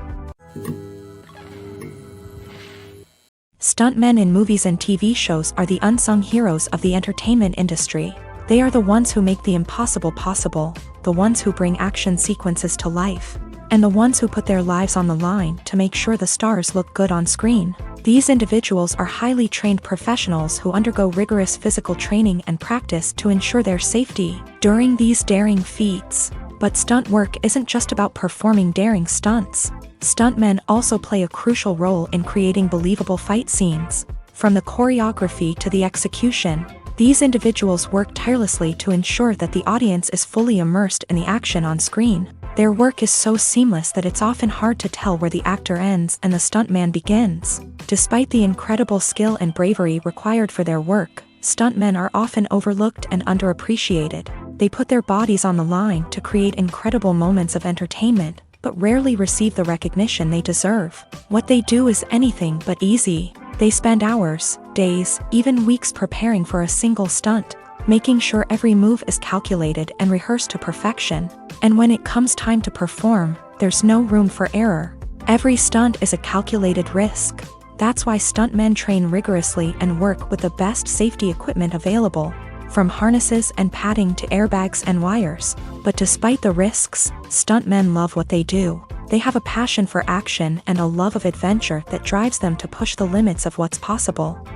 Stuntmen in movies and TV shows are the unsung heroes of the entertainment industry. They are the ones who make the impossible possible, the ones who bring action sequences to life, and the ones who put their lives on the line to make sure the stars look good on screen. These individuals are highly trained professionals who undergo rigorous physical training and practice to ensure their safety during these daring feats. But stunt work isn't just about performing daring stunts. Stuntmen also play a crucial role in creating believable fight scenes. From the choreography to the execution, these individuals work tirelessly to ensure that the audience is fully immersed in the action on screen. Their work is so seamless that it's often hard to tell where the actor ends and the stuntman begins. Despite the incredible skill and bravery required for their work, stuntmen are often overlooked and underappreciated. They put their bodies on the line to create incredible moments of entertainment, but rarely receive the recognition they deserve. What they do is anything but easy. They spend hours, days, even weeks preparing for a single stunt, making sure every move is calculated and rehearsed to perfection. And when it comes time to perform, there's no room for error. Every stunt is a calculated risk. That's why stuntmen train rigorously and work with the best safety equipment available, from harnesses and padding to airbags and wires. But despite the risks, stuntmen love what they do. They have a passion for action and a love of adventure that drives them to push the limits of what's possible.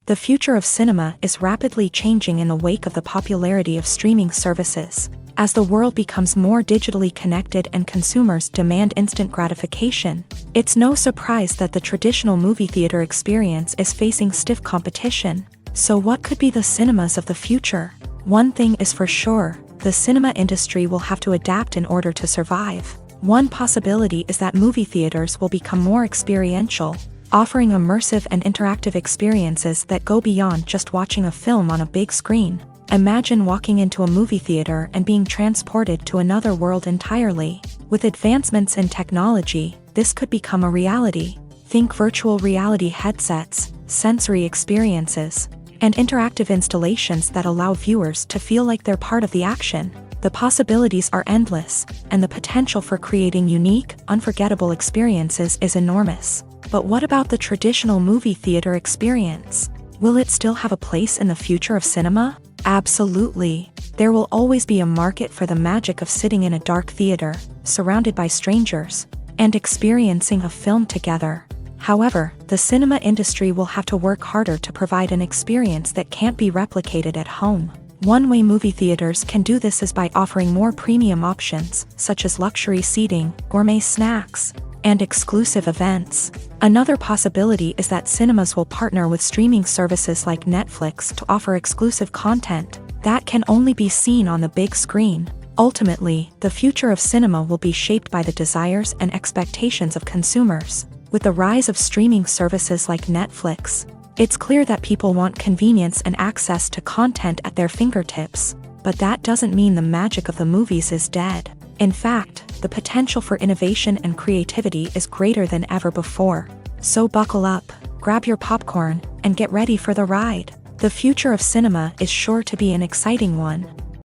The future of cinema is rapidly changing in the wake of the popularity of streaming services. As the world becomes more digitally connected and consumers demand instant gratification, it's no surprise that the traditional movie theater experience is facing stiff competition. So what could be the cinemas of the future? One thing is for sure, the cinema industry will have to adapt in order to survive. One possibility is that movie theaters will become more experiential, offering immersive and interactive experiences that go beyond just watching a film on a big screen. Imagine walking into a movie theater and being transported to another world entirely. With advancements in technology, this could become a reality. Think virtual reality headsets, sensory experiences, and interactive installations that allow viewers to feel like they're part of the action. The possibilities are endless, and the potential for creating unique, unforgettable experiences is enormous. But what about the traditional movie theater experience? Will it still have a place in the future of cinema? Absolutely. There will always be a market for the magic of sitting in a dark theater, surrounded by strangers, and experiencing a film together. However, the cinema industry will have to work harder to provide an experience that can't be replicated at home. One way movie theaters can do this is by offering more premium options, such as luxury seating, gourmet snacks, and exclusive events. Another possibility is that cinemas will partner with streaming services like Netflix to offer exclusive content that can only be seen on the big screen. Ultimately, the future of cinema will be shaped by the desires and expectations of consumers. With the rise of streaming services like Netflix, it's clear that people want convenience and access to content at their fingertips. But that doesn't mean the magic of the movies is dead. In fact, the potential for innovation and creativity is greater than ever before. So buckle up, grab your popcorn, and get ready for the ride. The future of cinema is sure to be an exciting one.